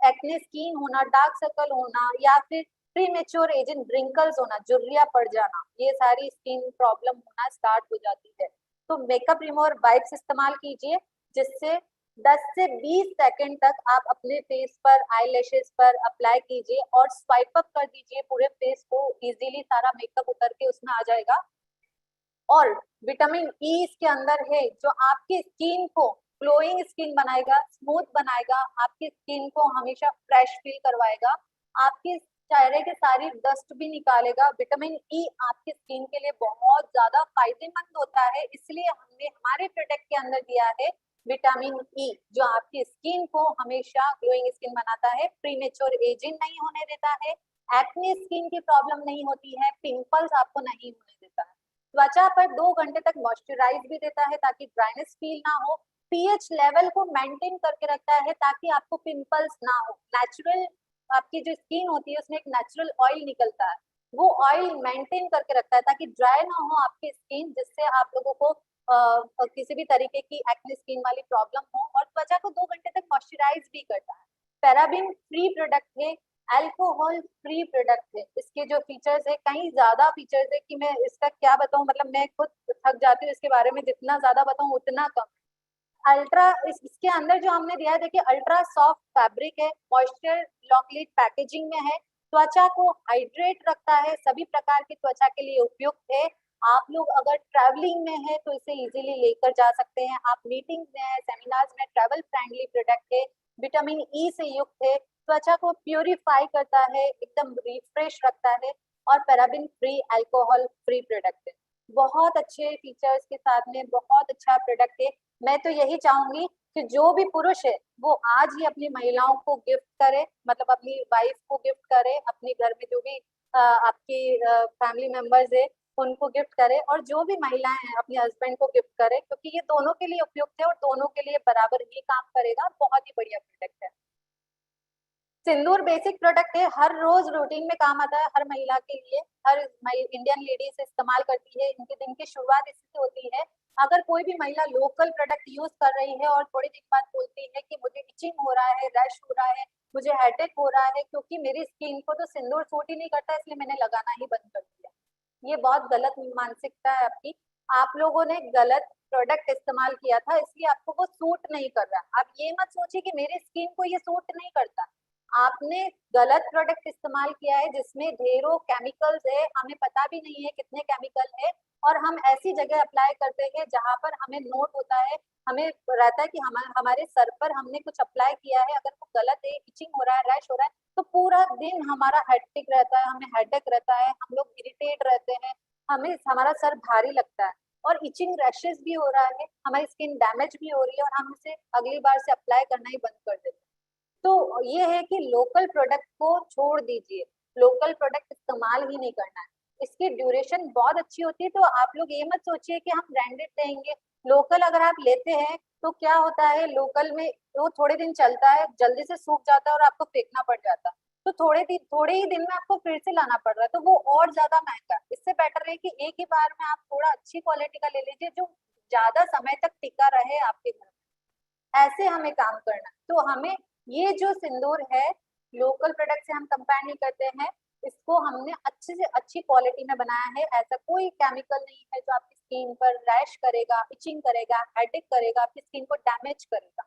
एक्ने स्किन होना, डार्क सर्कल होना, या फिर प्रीमेच्योर एजिंग रिंकल्स होना, झुर्रियां पड़ जाना, ये सारी स्किन प्रॉब्लम होना स्टार्ट हो जाती है। तो मेकअप रिमूवर वाइप्स इस्तेमाल कीजिए, जिससे 10 से 20 सेकंड तक आप अपने फेस पर, आईलैशेस पर अप्लाई कीजिए और स्वाइप अप कर दीजिए पूरे फेस को, इजीली सारा मेकअप उतर के उसमें आ जाएगा। और विटामिन ई इसके अंदर है, जो आपकी स्किन को ग्लोइंग स्किन बनाएगा, स्मूथ बनाएगा, आपकी स्किन को हमेशा फ्रेश फील करवाएगा, आपके चेहरे के सारी डस्ट भी निकालेगा। विटामिन ई आपकी स्किन के लिए बहुत ज्यादा फायदेमंद होता है, इसलिए हमने हमारे प्रोडक्ट के अंदर दिया है विटामिन ई, जो आपकी स्किन को हमेशा ग्लोइंग स्किन बनाता है, प्रीमेच्योर एजिंग नहीं होने देता है, एक्ने स्किन की प्रॉब्लम नहीं होती है, पिंपल्स आपको नहीं होने देता है, त्वचा पर 2 घंटे तक मॉइस्चराइज भी देता है ताकि ड्राइनेस फील ना हो, पीएच लेवल को मेंटेन करके रखता है ताकि आपको पिंपल्स ना हो। नेचुरल आपकी जो स्किन होती है उसमें एक नेचुरल ऑयल निकलता है, वो ऑयल मेंटेन करके रखता है ताकि ड्राई ना हो आपकी स्किन, जिससे आप लोगों को किसी भी तरीके की एक्ने स्किन वाली प्रॉब्लम हो, और त्वचा को 2 घंटे तक मॉइस्चराइज भी करता है। पैराबिन फ्री प्रोडक्ट है, अल्कोहल फ्री प्रोडक्ट है, इसके जो फीचर्स है, कई ज्यादा फीचर्स है कि मैं इसका क्या बताऊं, मतलब मैं खुद थक जाती हूँ इसके बारे में, जितना ज्यादा बताऊं उतना कम। अल्ट्रा इसके अंदर जो हमने दिया है, देखिए अल्ट्रा सॉफ्ट फैब्रिक है, मॉइस्चर लॉकलेट पैकेजिंग में है, त्वचा को हाइड्रेट रखता है, सभी प्रकार की त्वचा के लिए उपयुक्त है। आप लोग अगर ट्रैवलिंग में है तो इसे इजीली लेकर जा सकते हैं, आप मीटिंग में है, सेमिनार्स में, ट्रैवल फ्रेंडली प्रोडक्ट है, विटामिन ई से युक्त है, त्वचा को प्योरीफाई करता है, एकदम रिफ्रेश रखता है, और paraben free, alcohol free product है। बहुत अच्छे फीचर्स के साथ में बहुत अच्छा प्रोडक्ट है। मैं तो यही चाहूंगी कि जो भी पुरुष है वो आज ही अपनी महिलाओं को गिफ्ट करे, मतलब अपनी वाइफ को गिफ्ट करे, अपने घर में जो भी आपकी फैमिली मेंबर्स है उनको गिफ्ट करे, और जो भी महिलाएं हैं अपने हस्बैंड को गिफ्ट करे, क्योंकि ये दोनों के लिए उपयुक्त है और दोनों के लिए बराबर ही काम करेगा। बहुत ही बढ़िया प्रोडक्ट है। सिंदूर बेसिक प्रोडक्ट है, हर रोज रूटीन में काम आता है, हर महिला के लिए, हर इंडियन लेडीज इस्तेमाल करती है, इनके दिन की शुरुआत इससे होती है। अगर कोई भी महिला लोकल प्रोडक्ट यूज कर रही है और थोड़ी दिन बाद बोलती है कि मुझे इचिंग हो रहा है, रैश हो रहा है, मुझे हेडेक हो रहा है, क्योंकि मेरी स्किन को तो सिंदूर सूट ही नहीं करता, इसलिए मैंने लगाना ही बंद कर दिया, ये बहुत गलत मानसिकता है आपकी। आप लोगों ने गलत प्रोडक्ट इस्तेमाल किया था, इसलिए आपको वो सूट नहीं कर रहा। आप ये मत सोचिए कि मेरी स्किन को ये सूट नहीं करता, आपने गलत प्रोडक्ट इस्तेमाल किया है जिसमें ढेरों केमिकल्स है, हमें पता भी नहीं है कितने केमिकल है, और हम ऐसी जगह अप्लाई करते हैं जहां पर हमें नोट होता है, हमें रहता है कि हमारे सर पर हमने कुछ अप्लाई किया है, अगर वो गलत है, इचिंग हो रहा है, रैश हो रहा है, तो पूरा दिन हमारा हेक्टिक रहता है, हमें हेडेक रहता है, हम लोग इरिटेट रहते हैं, हमें हमारा सर भारी लगता है, और इचिंग रैशेस भी हो रहा है, हमारी स्किन डैमेज भी हो रही है, और हम इसे अगली बार से अप्लाई करना ही बंद कर देते हैं। तो ये है कि लोकल प्रोडक्ट को छोड़ दीजिए, लोकल प्रोडक्ट इस्तेमाल ही नहीं करना है, इसकी ड्यूरेशन बहुत अच्छी होती है। तो आप लोग ये मत सोचिए कि हम ब्रांडेड लेंगे, लोकल अगर आप लेते हैं तो क्या होता है, लोकल में वो थोड़े दिन चलता है, जल्दी से सूख जाता है और आपको फेंकना पड़ जाता है, तो थोड़े ही दिन में आपको फिर से लाना पड़ रहा है, तो वो और ज्यादा महंगा। इससे बेटर है कि एक ही बार में आप थोड़ा अच्छी क्वालिटी का ले लीजिए, जो ज्यादा समय तक टिका रहे आपके घर में, ऐसे हमें काम करना है। तो हमें ये जो सिंदूर है लोकल प्रोडक्ट से हम कंपेयर नहीं करते हैं, इसको हमने अच्छे से अच्छी क्वालिटी में बनाया है, ऐसा कोई केमिकल नहीं है जो आपकी स्किन पर रैश करेगा, इचिंग करेगा, हेडेक करेगा, आपकी स्किन को डैमेज करेगा।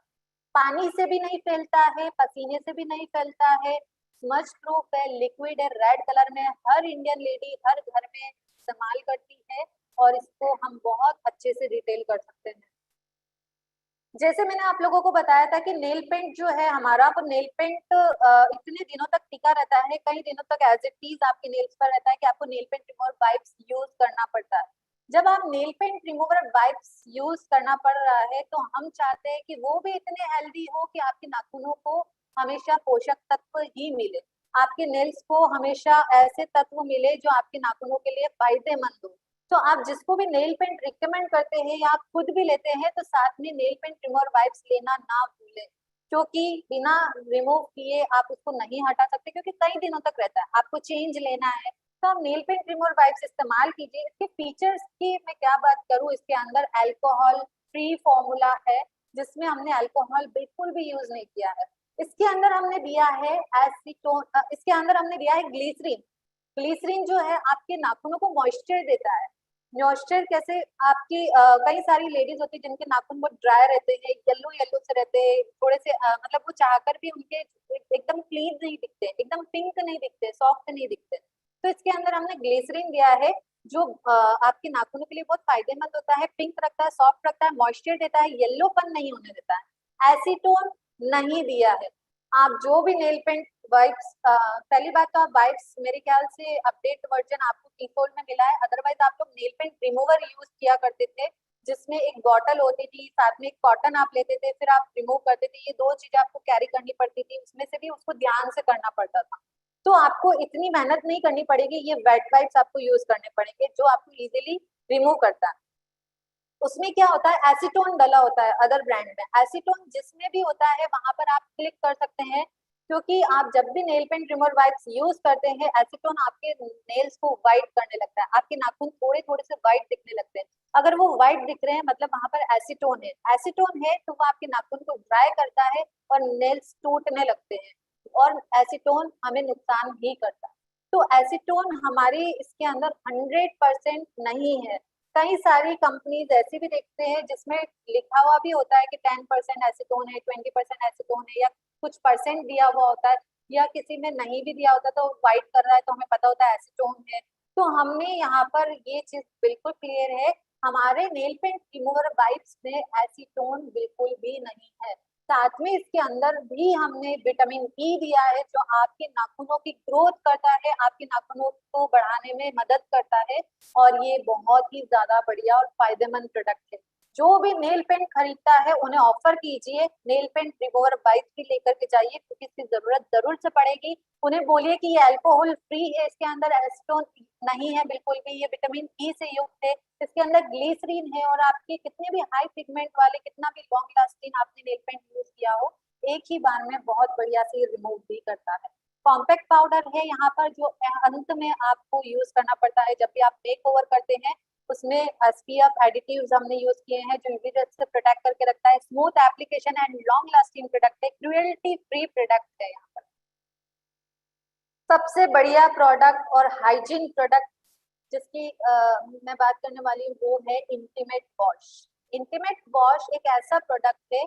पानी से भी नहीं फैलता है, पसीने से भी नहीं फैलता है, स्मज प्रूफ है, लिक्विड है, रेड कलर में, हर इंडियन लेडी हर घर में इस्तेमाल करती है, और इसको हम बहुत अच्छे से रिटेल कर सकते हैं। जैसे मैंने आप लोगों को बताया था कि नेल पेंट जो है हमारा, वो नेल पेंट इतने दिनों तक टिका रहता है, कई दिनों तक एज इट इज आपके नेल्स पर रहता है कि आपको nail paint remover wipes use करना पड़ता है। जब आप nail paint remover wipes use करना पड़ रहा है तो हम चाहते हैं कि वो भी इतने हेल्दी हो कि आपके नाखूनों को हमेशा पोषक तत्व ही मिले, आपके नेल्स को हमेशा ऐसे तत्व मिले जो आपके नाखूनों के लिए फायदेमंद हो। तो आप जिसको भी नेल पेंट रिकमेंड करते हैं या आप खुद भी लेते हैं तो साथ में नेल पेंट रिमूवर वाइप्स लेना ना भूलें, क्योंकि बिना रिमूव किए आप उसको नहीं हटा सकते, क्योंकि कई दिनों तक रहता है, आपको चेंज लेना है, तो आप नेल पेंट रिमूवर वाइप्स इस्तेमाल कीजिए। इसके फीचर्स की मैं क्या बात करूँ, इसके अंदर अल्कोहल फ्री फॉर्मूला है, जिसमें हमने अल्कोहल बिल्कुल भी यूज नहीं किया है। इसके अंदर हमने दिया है एसीटोन, इसके अंदर हमने दिया है ग्लिसरीन। ग्लिसरीन जो है आपके नाखूनों को मॉइस्चर देता है। मॉइस्चर कैसे, आपकी कई सारी लेडीज होती है जिनके नाखून बहुत ड्राई रहते हैं, येलो येलो से रहते हैं, थोड़े से मतलब वो चाहकर भी उनके एकदम क्लीन नहीं दिखते, एकदम पिंक नहीं दिखते, सॉफ्ट नहीं दिखते। तो इसके अंदर हमने ग्लिसरीन दिया है, जो आपके नाखूनों के लिए बहुत फायदेमंद होता है, पिंक रखता है, सॉफ्ट रखता है, मॉइस्चर देता है, येल्लोपन नहीं होने देता है। एसीटोन नहीं दिया है। आप जो भी नेल पेंट वाइप्स, पहली बात तो आप वाइप्स मेरे ख्याल से अपडेट वर्जन आपको कीफोल्ड में मिला है, अदरवाइज आप लोग नेल पेंट रिमूवर यूज किया करते थे, जिसमें एक बॉटल होती थी, साथ में एक कॉटन आप लेते थे, फिर आप रिमूव करते थे। ये दो चीजें आपको कैरी करनी पड़ती थी, उसमें से भी उसको ध्यान से करना पड़ता था। तो आपको इतनी मेहनत नहीं करनी पड़ेगी, ये वेट वाइप्स आपको यूज करने पड़ेंगे जो आपको इजीली रिमूव करता है। उसमें क्या होता है, एसीटोन डला होता है अदर ब्रांड में। एसीटोन जिसमें भी होता है वहां पर आप क्लिक कर सकते हैं, क्योंकि आप जब भी nail paint remover wipes use करते हैं, एसीटोन आपके नेल्स को व्हाइट करने लगता है, आपके नाखून थोड़े थोड़े से व्हाइट दिखने लगते हैं। अगर वो व्हाइट दिख रहे हैं मतलब वहां पर एसीटोन है। एसीटोन है तो वो आपके नाखून को ड्राई करता है और नेल्स टूटने लगते हैं, और एसीटोन हमें नुकसान ही करता है। तो एसीटोन हमारी इसके अंदर 100% नहीं है। कई सारी कंपनीज ऐसी भी देखते हैं जिसमें लिखा हुआ भी होता है कि 10% एसीटोन है, 20% एसीटोन है, या कुछ परसेंट दिया हुआ होता है, या किसी में नहीं भी दिया होता तो वाइट कर रहा है तो हमें पता होता है एसीटोन है। तो हमने यहाँ पर ये चीज बिल्कुल क्लियर है, हमारे नेल पेंट रिमूवर वाइप्स में एसीटोन बिल्कुल भी नहीं है। साथ में इसके अंदर भी हमने विटामिन ई दिया है, जो आपके नाखूनों की ग्रोथ करता है, आपके नाखूनों को बढ़ाने में मदद करता है, और ये बहुत ही ज्यादा बढ़िया और फायदेमंद प्रोडक्ट है। जो भी नेल पेंट खरीदता है उन्हें ऑफर कीजिए, नेल पेंट रिमूवर वाइप्स भी लेकर के जाइए, क्योंकि इसकी जरूरत जरूर से पड़ेगी। उन्हें बोलिए कि ये अल्कोहल फ्री है, इसके अंदर एसीटोन नहीं है बिल्कुल भी, ये विटामिन ई से युक्त है, इसके अंदर ग्लिसरीन है, और आपके कितने भी हाई पिगमेंट वाले, कितना भी लॉन्ग लास्टिंग आपने नेल पेंट यूज किया हो, एक ही बार में बहुत बढ़िया से रिमूव भी करता है। कॉम्पैक्ट पाउडर है यहाँ पर, जो अंत में आपको यूज करना पड़ता है जब भी आप मेक ओवर करते हैं। उसमें एसपीएफ एडिटिव्स हमने यूज किए हैं, जो यूवी से प्रोटेक्ट करके रखता है, smooth application and long lasting product है, क्रुएल्टी फ्री प्रोडक्ट है। यहाँ पर सबसे बढ़िया प्रोडक्ट और हाइजीन प्रोडक्ट जिसकी मैं बात करने वाली हूँ वो है इंटीमेट वॉश। इंटीमेट वॉश एक ऐसा प्रोडक्ट है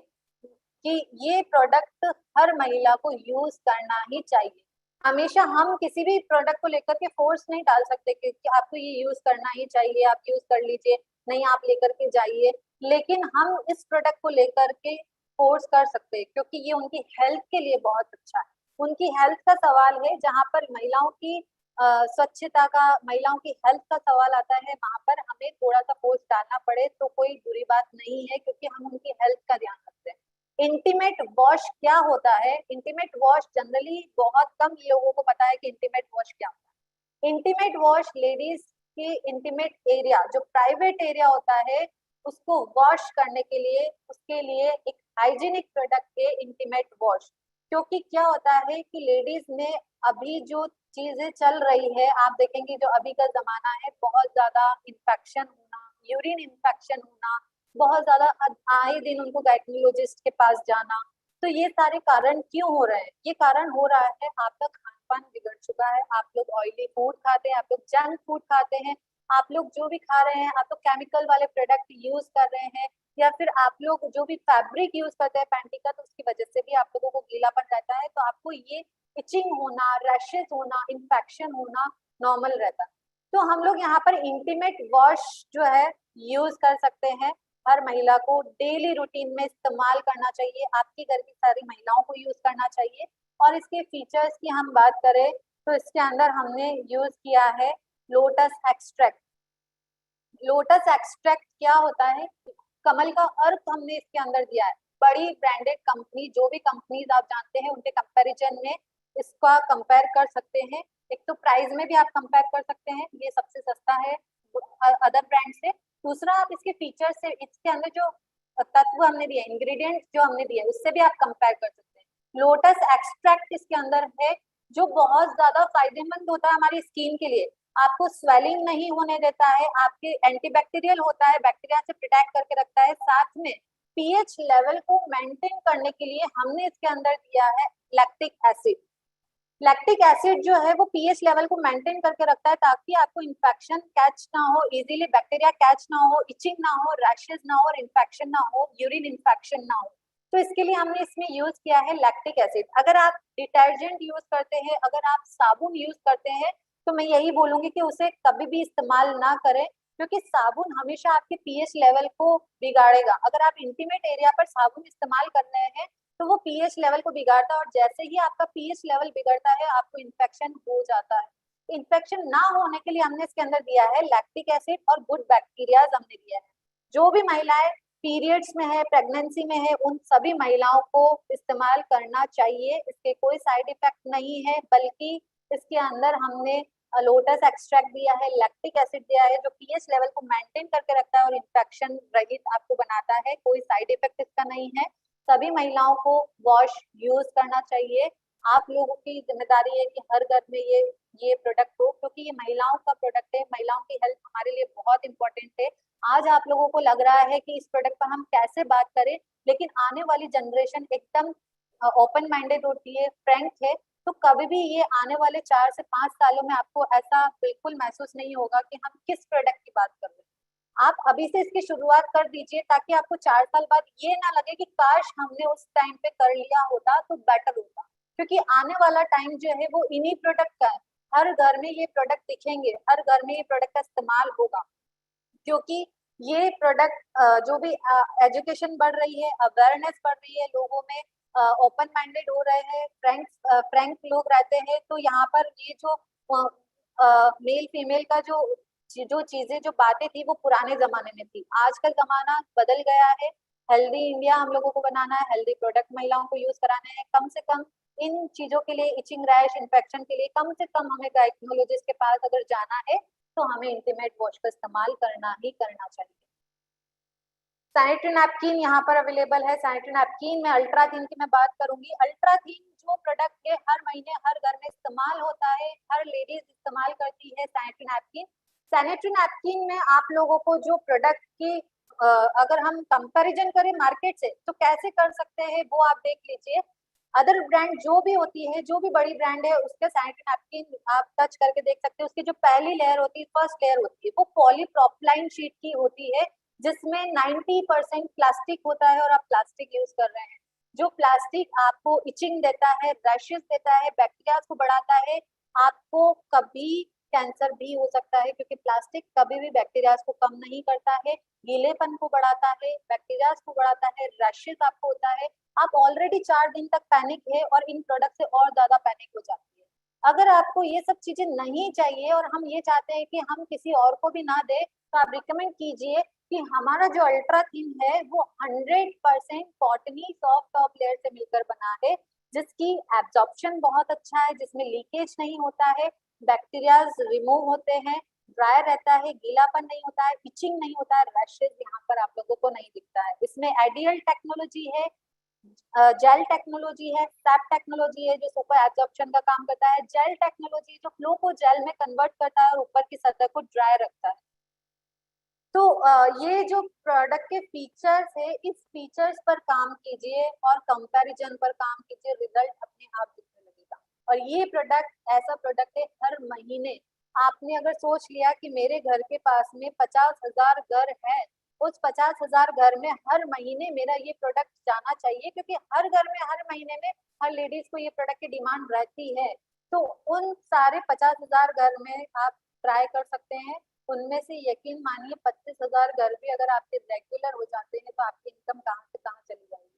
कि ये प्रोडक्ट हर महिला को यूज करना ही चाहिए। हमेशा हम किसी भी प्रोडक्ट को लेकर के फोर्स नहीं डाल सकते कि आपको ये यूज करना ही चाहिए, आप यूज कर लीजिए, नहीं आप लेकर के जाइए। लेकिन हम इस प्रोडक्ट को लेकर के फोर्स कर सकते हैं, क्योंकि ये उनकी हेल्थ के लिए बहुत अच्छा है। उनकी हेल्थ का सवाल है, जहाँ पर महिलाओं की स्वच्छता का, महिलाओं की हेल्थ का सवाल आता है, वहां पर हमें थोड़ा सा फोर्स डालना पड़े तो कोई बुरी बात नहीं है, क्योंकि हम उनकी हेल्थ का ध्यान रखते हैं। इंटीमेट वॉश क्या होता है? इंटीमेट वॉश जनरली बहुत कम लोगों को पता है कि इंटीमेट वॉश क्या होता है। इंटीमेट वॉश लेडीज के इंटीमेट एरिया, जो प्राइवेट एरिया होता है, उसको वॉश करने के लिए, उसके लिए एक हाइजीनिक प्रोडक्ट है इंटीमेट वॉश। क्योंकि क्या होता है कि लेडीज में अभी जो चीजें चल रही है, आप देखेंगे जो अभी का जमाना है, बहुत ज्यादा इन्फेक्शन होना, यूरिन इन्फेक्शन होना, बहुत ज्यादा आए दिन उनको गायनेकोलॉजिस्ट के पास जाना। तो ये सारे कारण क्यों हो रहे हैं? ये कारण हो रहा है, आपका खान पान बिगड़ चुका है, आप लोग ऑयली फूड खाते हैं, आप लोग जंक फूड खाते हैं, आप लोग जो भी खा रहे हैं, आप लोग केमिकल वाले प्रोडक्ट यूज कर रहे हैं, या फिर आप लोग जो भी फैब्रिक यूज करते हैं पैंटी का, तो उसकी वजह से भी आप लोगों को गीलापन रहता है, तो आपको ये इचिंग होना, रैशेस होना, इन्फेक्शन होना नॉर्मल रहता है। तो हम लोग यहाँ पर इंटीमेट वॉश जो है यूज कर सकते हैं। हर महिला को डेली रूटीन में इस्तेमाल करना चाहिए, आपकी घर की सारी महिलाओं को यूज करना चाहिए। और इसके फीचर्स की हम बात करें तो इसके अंदर हमने यूज किया है लोटस एक्सट्रैक्ट। लोटस एक्सट्रैक्ट क्या होता है? कमल का अर्क हमने इसके अंदर दिया है। बड़ी ब्रांडेड कंपनी, जो भी कंपनीज आप जानते हैं, उनके कंपैरिजन में इसका कंपेयर कर सकते हैं। एक तो प्राइस में भी आप कंपेयर कर सकते हैं, ये सबसे सस्ता है अदर ब्रांड से। दूसरा, आप इसके फीचर से, इसके अंदर जो तत्व हमने दिए, इंग्रेडिएंट जो हमने दिए, उससे भी आप कंपेयर कर सकते हैं। लोटस एक्सट्रैक्ट इसके अंदर है, जो बहुत ज्यादा फायदेमंद होता है हमारी स्किन के लिए। आपको स्वेलिंग नहीं होने देता है, आपके एंटीबैक्टीरियल होता है, बैक्टीरिया से प्रोटेक्ट करके रखता है। साथ में पीएच लेवल को मेंटेन करने के लिए हमने इसके अंदर दिया है लैक्टिक एसिड। लैक्टिक एसिड जो है वो पीएच लेवल को मेंटेन करके रखता है ताकि आपको इन्फेक्शन कैच ना हो, इजीली बैक्टीरिया कैच ना हो, इचिंग ना हो, रैशेज ना हो, और इन्फेक्शन ना हो, यूरिन इन्फेक्शन ना हो। तो इसके लिए हमने इसमें यूज किया है लैक्टिक एसिड। अगर आप डिटर्जेंट यूज करते हैं, अगर आप साबुन यूज करते हैं, तो मैं यही बोलूंगी कि उसे कभी भी इस्तेमाल ना करें, क्योंकि साबुन हमेशा आपके पीएच लेवल को बिगाड़ेगा। अगर आप इंटीमेट एरिया पर साबुन इस्तेमाल कर रहे हैं तो वो पीएच लेवल को बिगाड़ता है, और जैसे ही आपका पीएच लेवल बिगड़ता है आपको इन्फेक्शन हो जाता है। इन्फेक्शन ना होने के लिए हमने इसके अंदर दिया है लैक्टिक एसिड और गुड बैक्टीरियाज हमने दिया है। जो भी महिलाएं पीरियड्स में है, प्रेगनेंसी में है, उन सभी महिलाओं को इस्तेमाल करना चाहिए। इसके कोई साइड इफेक्ट नहीं है, बल्कि इसके अंदर हमने लोटस एक्सट्रैक्ट दिया है, लैक्टिक एसिड दिया है, जो पीएच लेवल को मेंटेन करके रखता है और इन्फेक्शन रहित आपको बनाता है। कोई साइड इफेक्ट इसका नहीं है। सभी महिलाओं को वॉश यूज करना चाहिए। आप लोगों की जिम्मेदारी है कि हर घर में ये प्रोडक्ट हो, क्योंकि ये महिलाओं का प्रोडक्ट है। महिलाओं की हेल्थ हमारे लिए बहुत इंपॉर्टेंट है। आज आप लोगों को लग रहा है कि इस प्रोडक्ट पर हम कैसे बात करें, लेकिन आने वाली जनरेशन एकदम ओपन माइंडेड होती है, फ्रैंक है। तो कभी भी ये आने वाले 4 से 5 सालों में आपको ऐसा बिल्कुल महसूस नहीं होगा कि हम किस प्रोडक्ट की बात कर रहे हैं। आप अभी से इसकी शुरुआत कर दीजिए, ताकि आपको 4 साल बाद ये ना लगे कि काश हमने उस टाइम पे कर लिया होता तो बेटर होता। क्योंकि आने वाला टाइम जो है वो इन्हीं प्रोडक्ट का है। हर घर में ये प्रोडक्ट दिखेंगे, हर घर में ये प्रोडक्ट का इस्तेमाल होगा, क्योंकि ये प्रोडक्ट जो भी एजुकेशन बढ़ रही है, अवेयरनेस बढ़ रही है लोगों में, ओपन माइंडेड हो रहे हैं, फ्रैंक लोग रहते हैं। तो यहाँ पर ये जो मेल फीमेल का जो चीजें, जो बातें थी वो पुराने जमाने में थी। आज का जमाना बदल गया है। हेल्दी इंडिया हम लोगों को बनाना है, हेल्दी प्रोडक्ट महिलाओं को यूज कराना है। कम से कम इन चीजों के लिए, इचिंग रैश इन्फेक्शन के लिए कम से कम हमें गायनोलॉजिस्ट के पास अगर जाना है तो हमें इंटीमेट वॉश का इस्तेमाल करना ही करना चाहिए। सैनिटरी नैपकिन यहाँ पर अवेलेबल है। सैनिटरी नैपकिन में अल्ट्रा थीन की मैं बात करूंगी। अल्ट्रा थीन जो प्रोडक्ट है, हर महीने हर घर में इस्तेमाल होता है, हर लेडीज इस्तेमाल करती है सैनिटरी नैपकिन। सैनिटरी नैपकिन में आप लोगों को जो प्रोडक्ट की अगर हम कंपैरिजन करें मार्केट से तो कैसे कर सकते हैं वो आप देख लीजिए। अदर ब्रांड जो भी होती है, जो भी बड़ी ब्रांड है, उसके सैनिटरी नैपकिन आप टच करके देख सकते हैं। उसकी जो पहली लेयर होती है, फर्स्ट लेयर होती है, वो पॉलीप्रोपिलीन शीट की होती है, जिसमें 90% प्लास्टिक होता है, और आप प्लास्टिक यूज कर रहे हैं। जो प्लास्टिक आपको इचिंग देता है, रैशेस देता है, बैक्टीरिया को बढ़ाता है। आपको कभी कैंसर भी हो सकता है, क्योंकि प्लास्टिक कभी भी बैक्टीरिया को कम नहीं करता है, गीलेपन को बढ़ाता है, बैक्टीरिया को बढ़ाता है, रैशेस आपको होता है। आप ऑलरेडी 4 दिन तक पैनिक है, और इन प्रोडक्ट से और ज्यादा पैनिक हो जाती है। अगर आपको ये सब चीजें नहीं चाहिए और हम ये चाहते हैं कि हम किसी और को भी ना दे, तो आप रिकमेंड कीजिए कि हमारा जो अल्ट्रा थीन है वो 100% कॉटनी सॉफ्ट टॉप लेयर से मिलकर बना है, जिसकी एब्जॉर्प्शन बहुत अच्छा है, जिसमें लीकेज नहीं होता है, बैक्टीरिया रिमूव होते हैं, ड्राई रहता है, गीलापन नहीं होता है, इचिंग नहीं होता है, रैशेज यहाँ पर आप लोगों को नहीं दिखता है। इसमें आइडियल टेक्नोलॉजी है, जेल टेक्नोलॉजी है, सैप टेक्नोलॉजी है जो सुपर एब्जॉर्प्शन का काम करता है, जेल टेक्नोलॉजी जो फ्लो को जेल में कन्वर्ट करता है और ऊपर की सतह को ड्राई रखता है। तो ये जो प्रोडक्ट के फीचर्स है, इस फीचर्स पर काम कीजिए और कंपैरिजन पर काम कीजिए, रिजल्ट अपने आप दिखने लगेगा। और ये प्रोडक्ट ऐसा प्रोडक्ट है, हर महीने आपने अगर सोच लिया कि मेरे घर के पास में 50,000 घर है, उस 50,000 घर में हर महीने मेरा ये प्रोडक्ट जाना चाहिए, क्योंकि हर घर में हर महीने में हर लेडीज को ये प्रोडक्ट की डिमांड रहती है। तो उन सारे 50,000 घर में आप ट्राई कर सकते हैं। उनमें से यकीन मानिए 25,000 घर भी अगर आपके रेगुलर हो जाते हैं तो आपकी इनकम कहाँ से कहाँ चली जाएगी।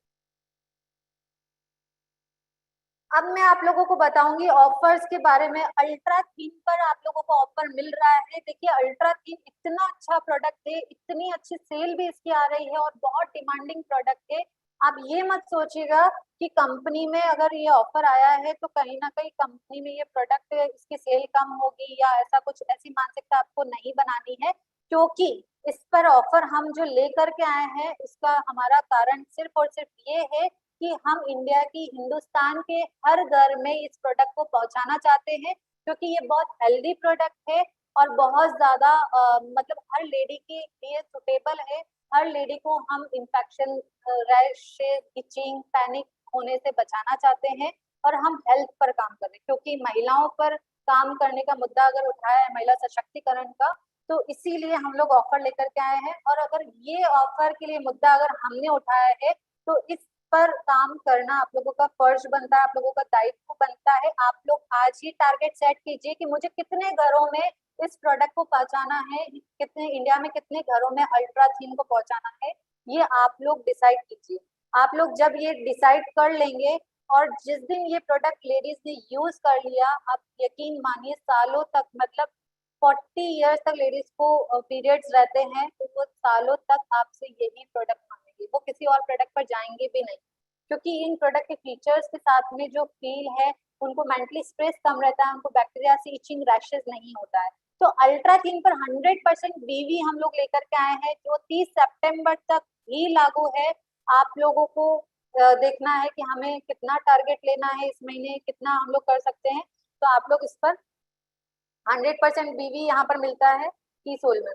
अब मैं आप लोगों को बताऊंगी ऑफर्स के बारे में। अल्ट्रा थीन पर आप लोगों को ऑफर मिल रहा है। देखिए, अल्ट्रा थीन इतना अच्छा प्रोडक्ट है, इतनी अच्छी सेल भी इसकी आ रही है और बहुत डिमांडिंग प्रोडक्ट है। आप ये मत सोचिएगा कि कंपनी में अगर ये ऑफर आया है तो कहीं ना कहीं कंपनी में ये प्रोडक्ट इसकी सेल कम होगी या ऐसा कुछ, ऐसी मानसिकता आपको नहीं बनानी है। क्योंकि इस पर ऑफर हम जो लेकर के आए हैं, इसका हमारा कारण सिर्फ और सिर्फ ये है कि हम इंडिया की, हिंदुस्तान के हर घर में इस प्रोडक्ट को पहुंचाना चाहते हैं, क्योंकि ये बहुत हेल्दी प्रोडक्ट है। और बहुत ज्यादा मतलब हर लेडी के लिए सुटेबल है। हर लेडी को हम इन्फेक्शन, रैशेस, इचिंग, पैनिक होने से बचाना चाहते हैं और हम हेल्थ पर काम कर रहे हैं, क्योंकि महिलाओं पर काम करने का मुद्दा अगर उठाया है, महिला सशक्तिकरण का, तो इसीलिए हम लोग ऑफर लेकर के आए हैं। और अगर ये ऑफर के लिए मुद्दा अगर हमने उठाया है तो इस पर काम करना आप लोगों का फर्ज बनता है, आप लोगों का दायित्व बनता है। आप लोग आज ही टारगेट सेट कीजिए कि मुझे कितने घरों में इस प्रोडक्ट को पहुंचाना है, कितने इंडिया में कितने घरों में अल्ट्रा थीन को पहुंचाना है, ये आप लोग डिसाइड कीजिए। आप लोग जब ये डिसाइड कर लेंगे और जिस दिन ये प्रोडक्ट लेडीज ने यूज कर लिया, आप यकीन मानिए सालों तक, मतलब 40 इयर्स तक लेडीज को पीरियड्स रहते हैं, तो वो सालों तक आपसे यही प्रोडक्ट मांगेंगे, वो किसी और प्रोडक्ट पर जाएंगे भी नहीं, क्योंकि इन प्रोडक्ट के फीचर्स के साथ में जो फील है, उनको मेंटली स्ट्रेस कम रहता है, उनको बैक्टीरिया से इचिंग, रैशेस नहीं होता है। तो अल्ट्रा थीन पर 100% बीवी हम लोग लेकर के आए हैं, जो 30 सितंबर तक ही लागू है। आप लोगों को देखना है कि हमें कितना टारगेट लेना है इस महीने, कितना हम लोग कर सकते हैं, तो आप लोग इस पर 100% बीवी यहाँ पर मिलता है की सोल में।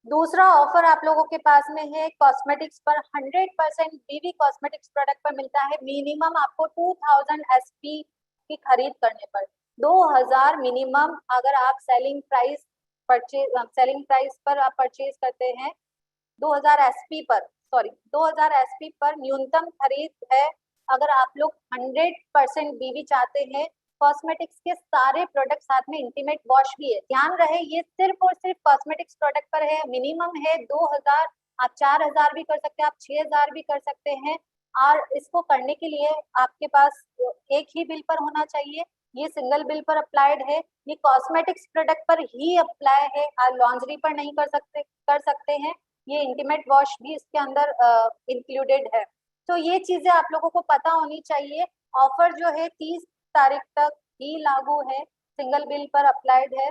दूसरा ऑफर आप लोगों के पास में है कॉस्मेटिक्स पर, 100% बीवी कॉस्मेटिक्स प्रोडक्ट पर मिलता है। मिनिमम आपको 2000 एसपी की खरीद करने पर, 2000 मिनिमम अगर आप सेलिंग प्राइस पर आप परचेज करते हैं, 2000 एसपी पर, सॉरी 2000 एसपी पर न्यूनतम खरीद है। अगर आप लोग 100% बीवी चाहते हैं, कॉस्मेटिक्स के सारे प्रोडक्ट साथ में इंटीमेट वॉश भी है, ध्यान रहे ये सिर्फ और सिर्फ कॉस्मेटिक्स प्रोडक्ट पर है। मिनिमम है 2000, आप 4000 भी कर सकते हैं, आप 6000 भी कर सकते हैं। और इसको करने के लिए आपके पास एक ही बिल पर होना चाहिए, ये सिंगल बिल पर अप्लाइड है, ये कॉस्मेटिक्स प्रोडक्ट पर ही अप्लाई है, आप लॉन्ड्री पर नहीं कर सकते हैं। ये इंटीमेट वॉश भी इसके अंदर इंक्लूडेड है। तो ये चीजें आप लोगों को पता होनी चाहिए। ऑफर जो है 30 तारीख तक ही लागू है, सिंगल बिल पर अप्लाइड है।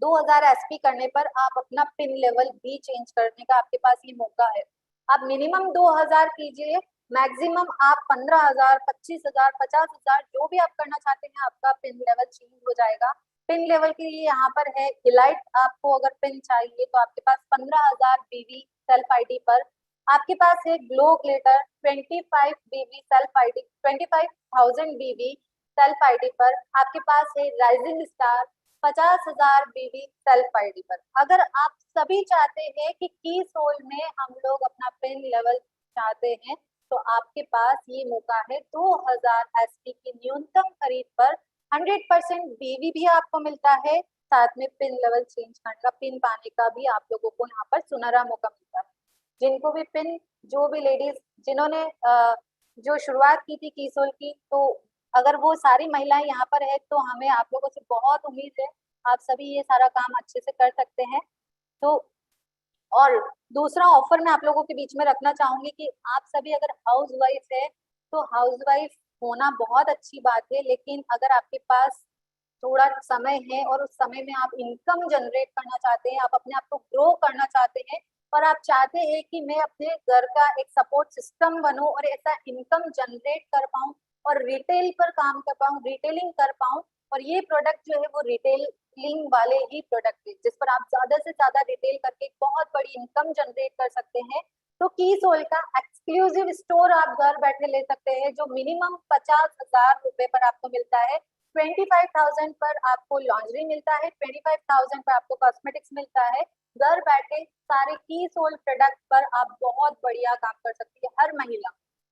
2000 एसपी करने पर आप अपना पिन लेवल भी चेंज करने का आपके पास ये मौका है। आप मिनिमम 2000 कीजिए, मैक्सिमम आप 15000, 25000, 50000 जो भी आप करना चाहते हैं, आपका पिन लेवल चेंज हो जाएगा। पिन लेवल के लिए यहाँ पर है इलाइट, आपको अगर पिन चाहिए तो आपके पास 15000 बीवी सेल्फ आईडी पर, आपके पास है ग्लो ग्लिटर 25 बीवी सेल्फ आईडी, 25,000 बीवी सेल्फ आईडी पर, आपके पास है राइजिंग स्टार 50,000 बीवी सेल्फ आईडी पर। अगर आप सभी चाहते हैं कि की सोल में हम लोग अपना पिन लेवल चाहते हैं, तो आपके पास ये मौका है 2000 एसपी की न्यूनतम खरीद पर 100% बीवी भी आपको मिलता है, साथ में पिन लेवल चेंज करने का, पिन पाने का भी आप लोगों को यहाँ पर सुनहरा मौका मिलता है। जिनको भी पिन, जो भी लेडीज जिन्होंने जो शुरुआत की थी कीसोल की, तो अगर वो सारी महिलाएं यहाँ पर है, तो हमें आप लोगों से बहुत उम्मीद है, आप सभी ये सारा काम अच्छे से कर सकते हैं। तो और दूसरा ऑफर मैं आप लोगों के बीच में रखना चाहूंगी कि आप सभी अगर हाउस वाइफ है, तो हाउस वाइफ होना बहुत अच्छी बात है, लेकिन अगर आपके पास थोड़ा समय है और उस समय में आप इनकम जनरेट करना चाहते हैं, आप अपने आप को ग्रो करना चाहते हैं, और आप चाहते हैं कि मैं अपने घर का एक सपोर्ट सिस्टम बनूं और ऐसा इनकम जनरेट कर पाऊं और रिटेल पर काम कर पाऊं, रिटेलिंग कर पाऊं, और ये प्रोडक्ट जो है वो रिटेलिंग वाले ही प्रोडक्ट है जिस पर आप ज्यादा से ज्यादा रिटेल करके बहुत बड़ी इनकम जनरेट कर सकते हैं। तो की सोल का एक्सक्लूसिव स्टोर आप घर बैठे ले सकते हैं, जो मिनिमम 50,000 रुपए पर आपको मिलता है। 25,000 पर आपको लॉन्ड्री मिलता है, 25,000 पर आपको कॉस्मेटिक्स मिलता है। घर बैठे सारे की सोल प्रोडक्ट पर आप बहुत बढ़िया काम कर सकती है। हर महिला,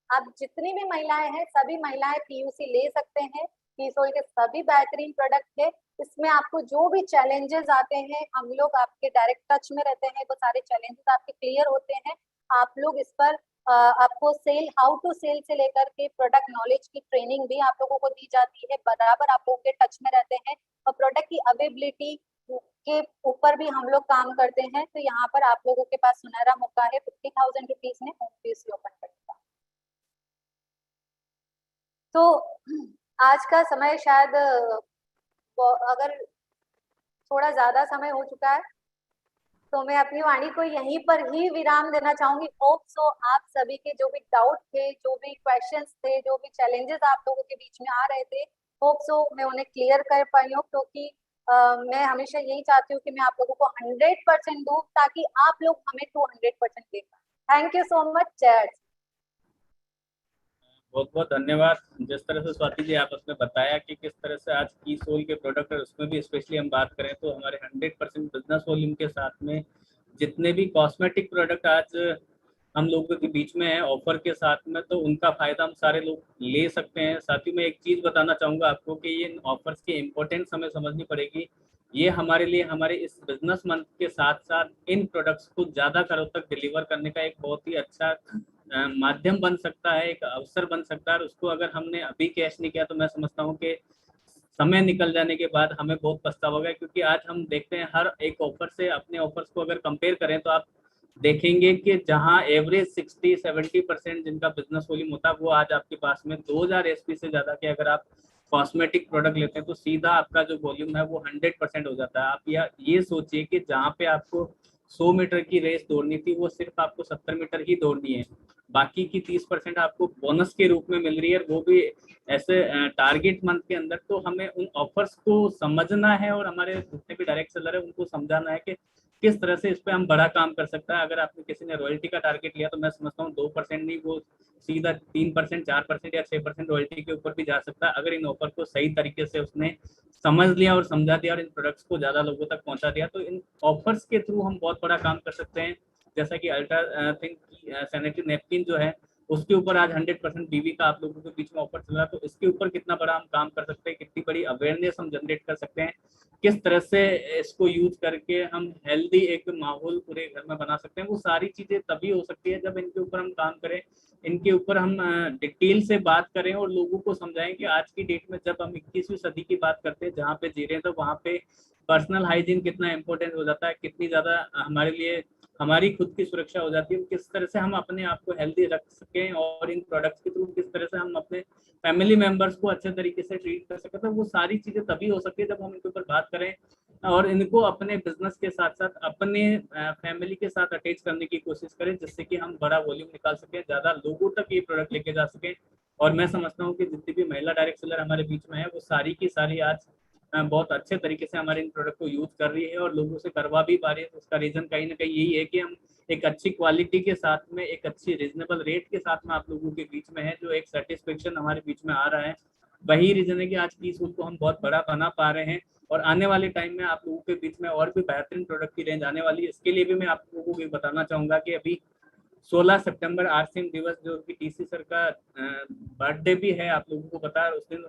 आप जितनी भी महिलाएं हैं, सभी महिलाएं पीयूसी ले सकते हैं। की सोल के सभी बेहतरीन प्रोडक्ट है। इसमें आपको जो भी चैलेंजेस आते हैं, हम लोग आपके डायरेक्ट टच में रहते हैं, वो सारे चैलेंजेस आपके क्लियर होते हैं। आप लोग इस पर आपको सेल, हाउ टू सेल से लेकर के प्रोडक्ट नॉलेज की ट्रेनिंग भी आप लोगों को दी जाती है, बराबर आप लोगों के टच में रहते हैं, और प्रोडक्ट की अवेलेबिलिटी के ऊपर भी हम लोग काम करते हैं। तो यहाँ पर आप लोगों के पास सुनहरा मौका है 50,000 रुपीज में होम पीयूसी ओपन करने का। तो आज का समय शायद अगर थोड़ा ज्यादा समय हो चुका है, तो मैं अपनी वाणी को यहीं पर ही विराम देना चाहूंगी। होप सो आप सभी के जो भी डाउट थे, जो भी क्वेश्चंस थे, जो भी चैलेंजेस आप लोगों के बीच में आ रहे थे, होप सो मैं उन्हें क्लियर कर पाई हूँ, क्योंकि मैं हमेशा यही चाहती हूँ कि मैं आप लोगों को 100% दूं, ताकि आप लोग हमें 200% दें। Thank you so much. जय। बहुत बहुत धन्यवाद। जिस तरह से स्वाति जी आपने बताया कि किस तरह से आज की सोल के प्रोडक्ट है, उसमें भी स्पेशली हम बात करें तो हमारे 100% बिजनेस वॉल्यूम के साथ में जितने भी कॉस्मेटिक प्रोडक्ट आज हम लोगों के बीच में है ऑफर के साथ में, तो उनका फायदा हम सारे लोग ले सकते हैं। साथ ही मैं एक चीज बताना चाहूंगा आपको कि ये ऑफर्स की इम्पोर्टेंस हमें समझनी पड़ेगी। ये हमारे लिए हमारे इस बिजनेस मंथ के साथ साथ इन प्रोडक्ट्स को ज्यादा घरों तक डिलीवर करने का एक बहुत ही अच्छा माध्यम बन सकता है, एक अवसर बन सकता है। और उसको अगर हमने अभी कैश नहीं किया तो मैं समझता हूँ कि समय निकल जाने के बाद हमें बहुत पछतावा होगा। क्योंकि आज हम देखते हैं हर एक ऑफर से अपने ऑफर्स को अगर कंपेयर करें तो आप देखेंगे कि जहां एवरेज 60-70% जिनका बिजनेस वॉल्यूम होता है वो आज आपके पास में 2000 एसपी से ज्यादा के अगर आप कॉस्मेटिक प्रोडक्ट लेते हैं तो सीधा आपका जो वॉल्यूम है वो 100% हो जाता है। आप ये सोचिए कि जहाँ पे आपको 100 मीटर की रेस दौड़नी थी वो सिर्फ आपको 70 मीटर ही दौड़नी है, बाकी की 30% आपको बोनस के रूप में मिल रही है, वो भी ऐसे टारगेट मंथ के अंदर। तो हमें उन ऑफर्स को समझना है और हमारे जितने भी डायरेक्ट सेलर है उनको समझाना है कि किस तरह से इस पे हम बड़ा काम कर सकता है। अगर आपने किसी ने रॉयल्टी का टारगेट लिया तो मैं समझता हूँ 2% नहीं, वो सीधा 3%, 4% या 6% रॉयल्टी के ऊपर भी जा सकता है, अगर इन ऑफर को सही तरीके से उसने समझ लिया और समझा दिया और इन प्रोडक्ट्स को ज्यादा लोगों तक पहुंचा दिया। तो इन ऑफर्स के थ्रू हम बहुत बड़ा काम कर सकते हैं। जैसा कि अल्ट्रा थिंक सैनिटरी नैपकिन जो है उसके ऊपर आज 100% बीवी का आप लोगों के बीच में ऑफर चल रहा है, तो इसके ऊपर कितना बड़ा हम काम कर सकते हैं, कितनी बड़ी अवेयरनेस हम जनरेट कर सकते हैं, किस तरह से इसको यूज करके हम हेल्दी एक माहौल पूरे घर में बना सकते हैं। वो सारी चीजें तभी हो सकती है जब इनके ऊपर हम काम करें, इनके ऊपर हम डिटेल से बात करें और लोगों को समझाएं कि आज की डेट में जब हम 21वीं सदी की बात करते हैं जहाँ पे जी रहे हैं तो वहाँ पे पर्सनल हाइजीन कितना इंपॉर्टेंट हो जाता है, कितनी ज्यादा हमारे लिए हमारी खुद की सुरक्षा हो जाती है, किस तरह से हम अपने आप को हेल्दी रख सकें और इन प्रोडक्ट्स के थ्रू किस तरह से हम अपने फैमिली मेंबर्स को अच्छे तरीके से ट्रीट कर सकें। तो वो सारी चीजें तभी हो सकती है जब हम इनके ऊपर बात करें और इनको अपने बिजनेस के साथ साथ अपने फैमिली के साथ अटैच करने की कोशिश करें, जिससे कि हम बड़ा वॉल्यूम निकाल सकें, ज्यादा लोगों तक ये प्रोडक्ट लेके जा सकें। और मैं समझता हूँ कि जितनी भी महिला डायरेक्ट सेलर हमारे बीच में है वो सारी की सारी आज बहुत अच्छे तरीके से हमारे इन प्रोडक्ट को यूज कर रही है और लोगों से करवा भी पा रही है। तो उसका रीजन कहीं ना कहीं यही है कि हम एक अच्छी क्वालिटी के साथ में एक अच्छी रीजनेबल रेट के साथ में आप लोगों के बीच में है, जो एक सेटिस्फेक्शन हमारे बीच में आ रहा है। वही रीजन है कि आज की सूट को हम बहुत बड़ा बना पा रहे हैं और आने वाले टाइम में आप लोगों के बीच में और भी बेहतरीन प्रोडक्ट की रेंज आने वाली है। इसके लिए भी मैं आप लोगों को बताना चाहूंगा कि अभी 16 सितंबर आरसीएम दिवस जो कि टीसी सर का बर्थडे भी है, आप लोगों को पता है, उस दिन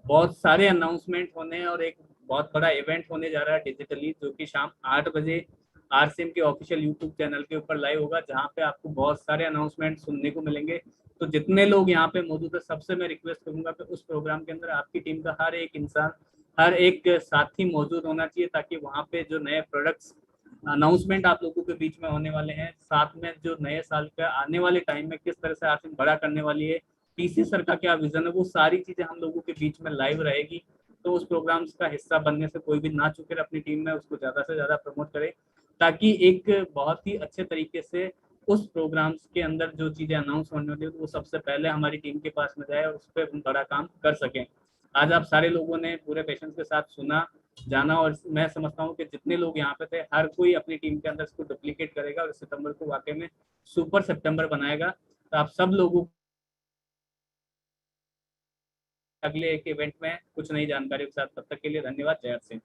बहुत सारे अनाउंसमेंट होने हैं और एक बहुत बड़ा इवेंट होने जा रहा है डिजिटली, जो कि शाम 8 बजे आरसीएम के ऑफिशियल यूट्यूब चैनल के ऊपर लाइव होगा, जहाँ पे आपको बहुत सारे अनाउंसमेंट सुनने को मिलेंगे। तो जितने लोग यहाँ पे मौजूद है सबसे मैं रिक्वेस्ट करूंगा कि उस प्रोग्राम के अंदर आपकी टीम का हर एक इंसान, हर एक साथी मौजूद होना चाहिए, ताकि वहाँ पे जो नए प्रोडक्ट्स अनाउंसमेंट आप लोगों के बीच में होने वाले हैं, साथ में जो नए साल का आने वाले टाइम में किस तरह से आरसीएम बड़ा करने वाली है, टीसी सर का क्या विजन है, वो सारी चीजें हम लोगों के बीच में लाइव रहेगी। तो उस प्रोग्राम्स का हिस्सा बनने से कोई भी ना चुके, अपनी टीम में उसको ज्यादा से ज्यादा प्रमोट करे, ताकि एक बहुत ही अच्छे तरीके से उस प्रोग्राम्स के अंदर जो चीजें अनाउंस होने वाली है वो सबसे पहले हमारी टीम के पास में जाए और उस पर बड़ा काम कर सकें। आज आप सारे लोगों ने पूरे पेशेंस के साथ सुना, जाना, और मैं समझता हूँ कि जितने लोग यहाँ पे थे हर कोई अपनी टीम के अंदर इसको डुप्लीकेट करेगा और सितंबर को वाकई में सुपर सितंबर बनाएगा। तो आप सब लोगों अगले एक इवेंट में कुछ नई जानकारी के साथ, तब तक के लिए धन्यवाद। जय सिंह।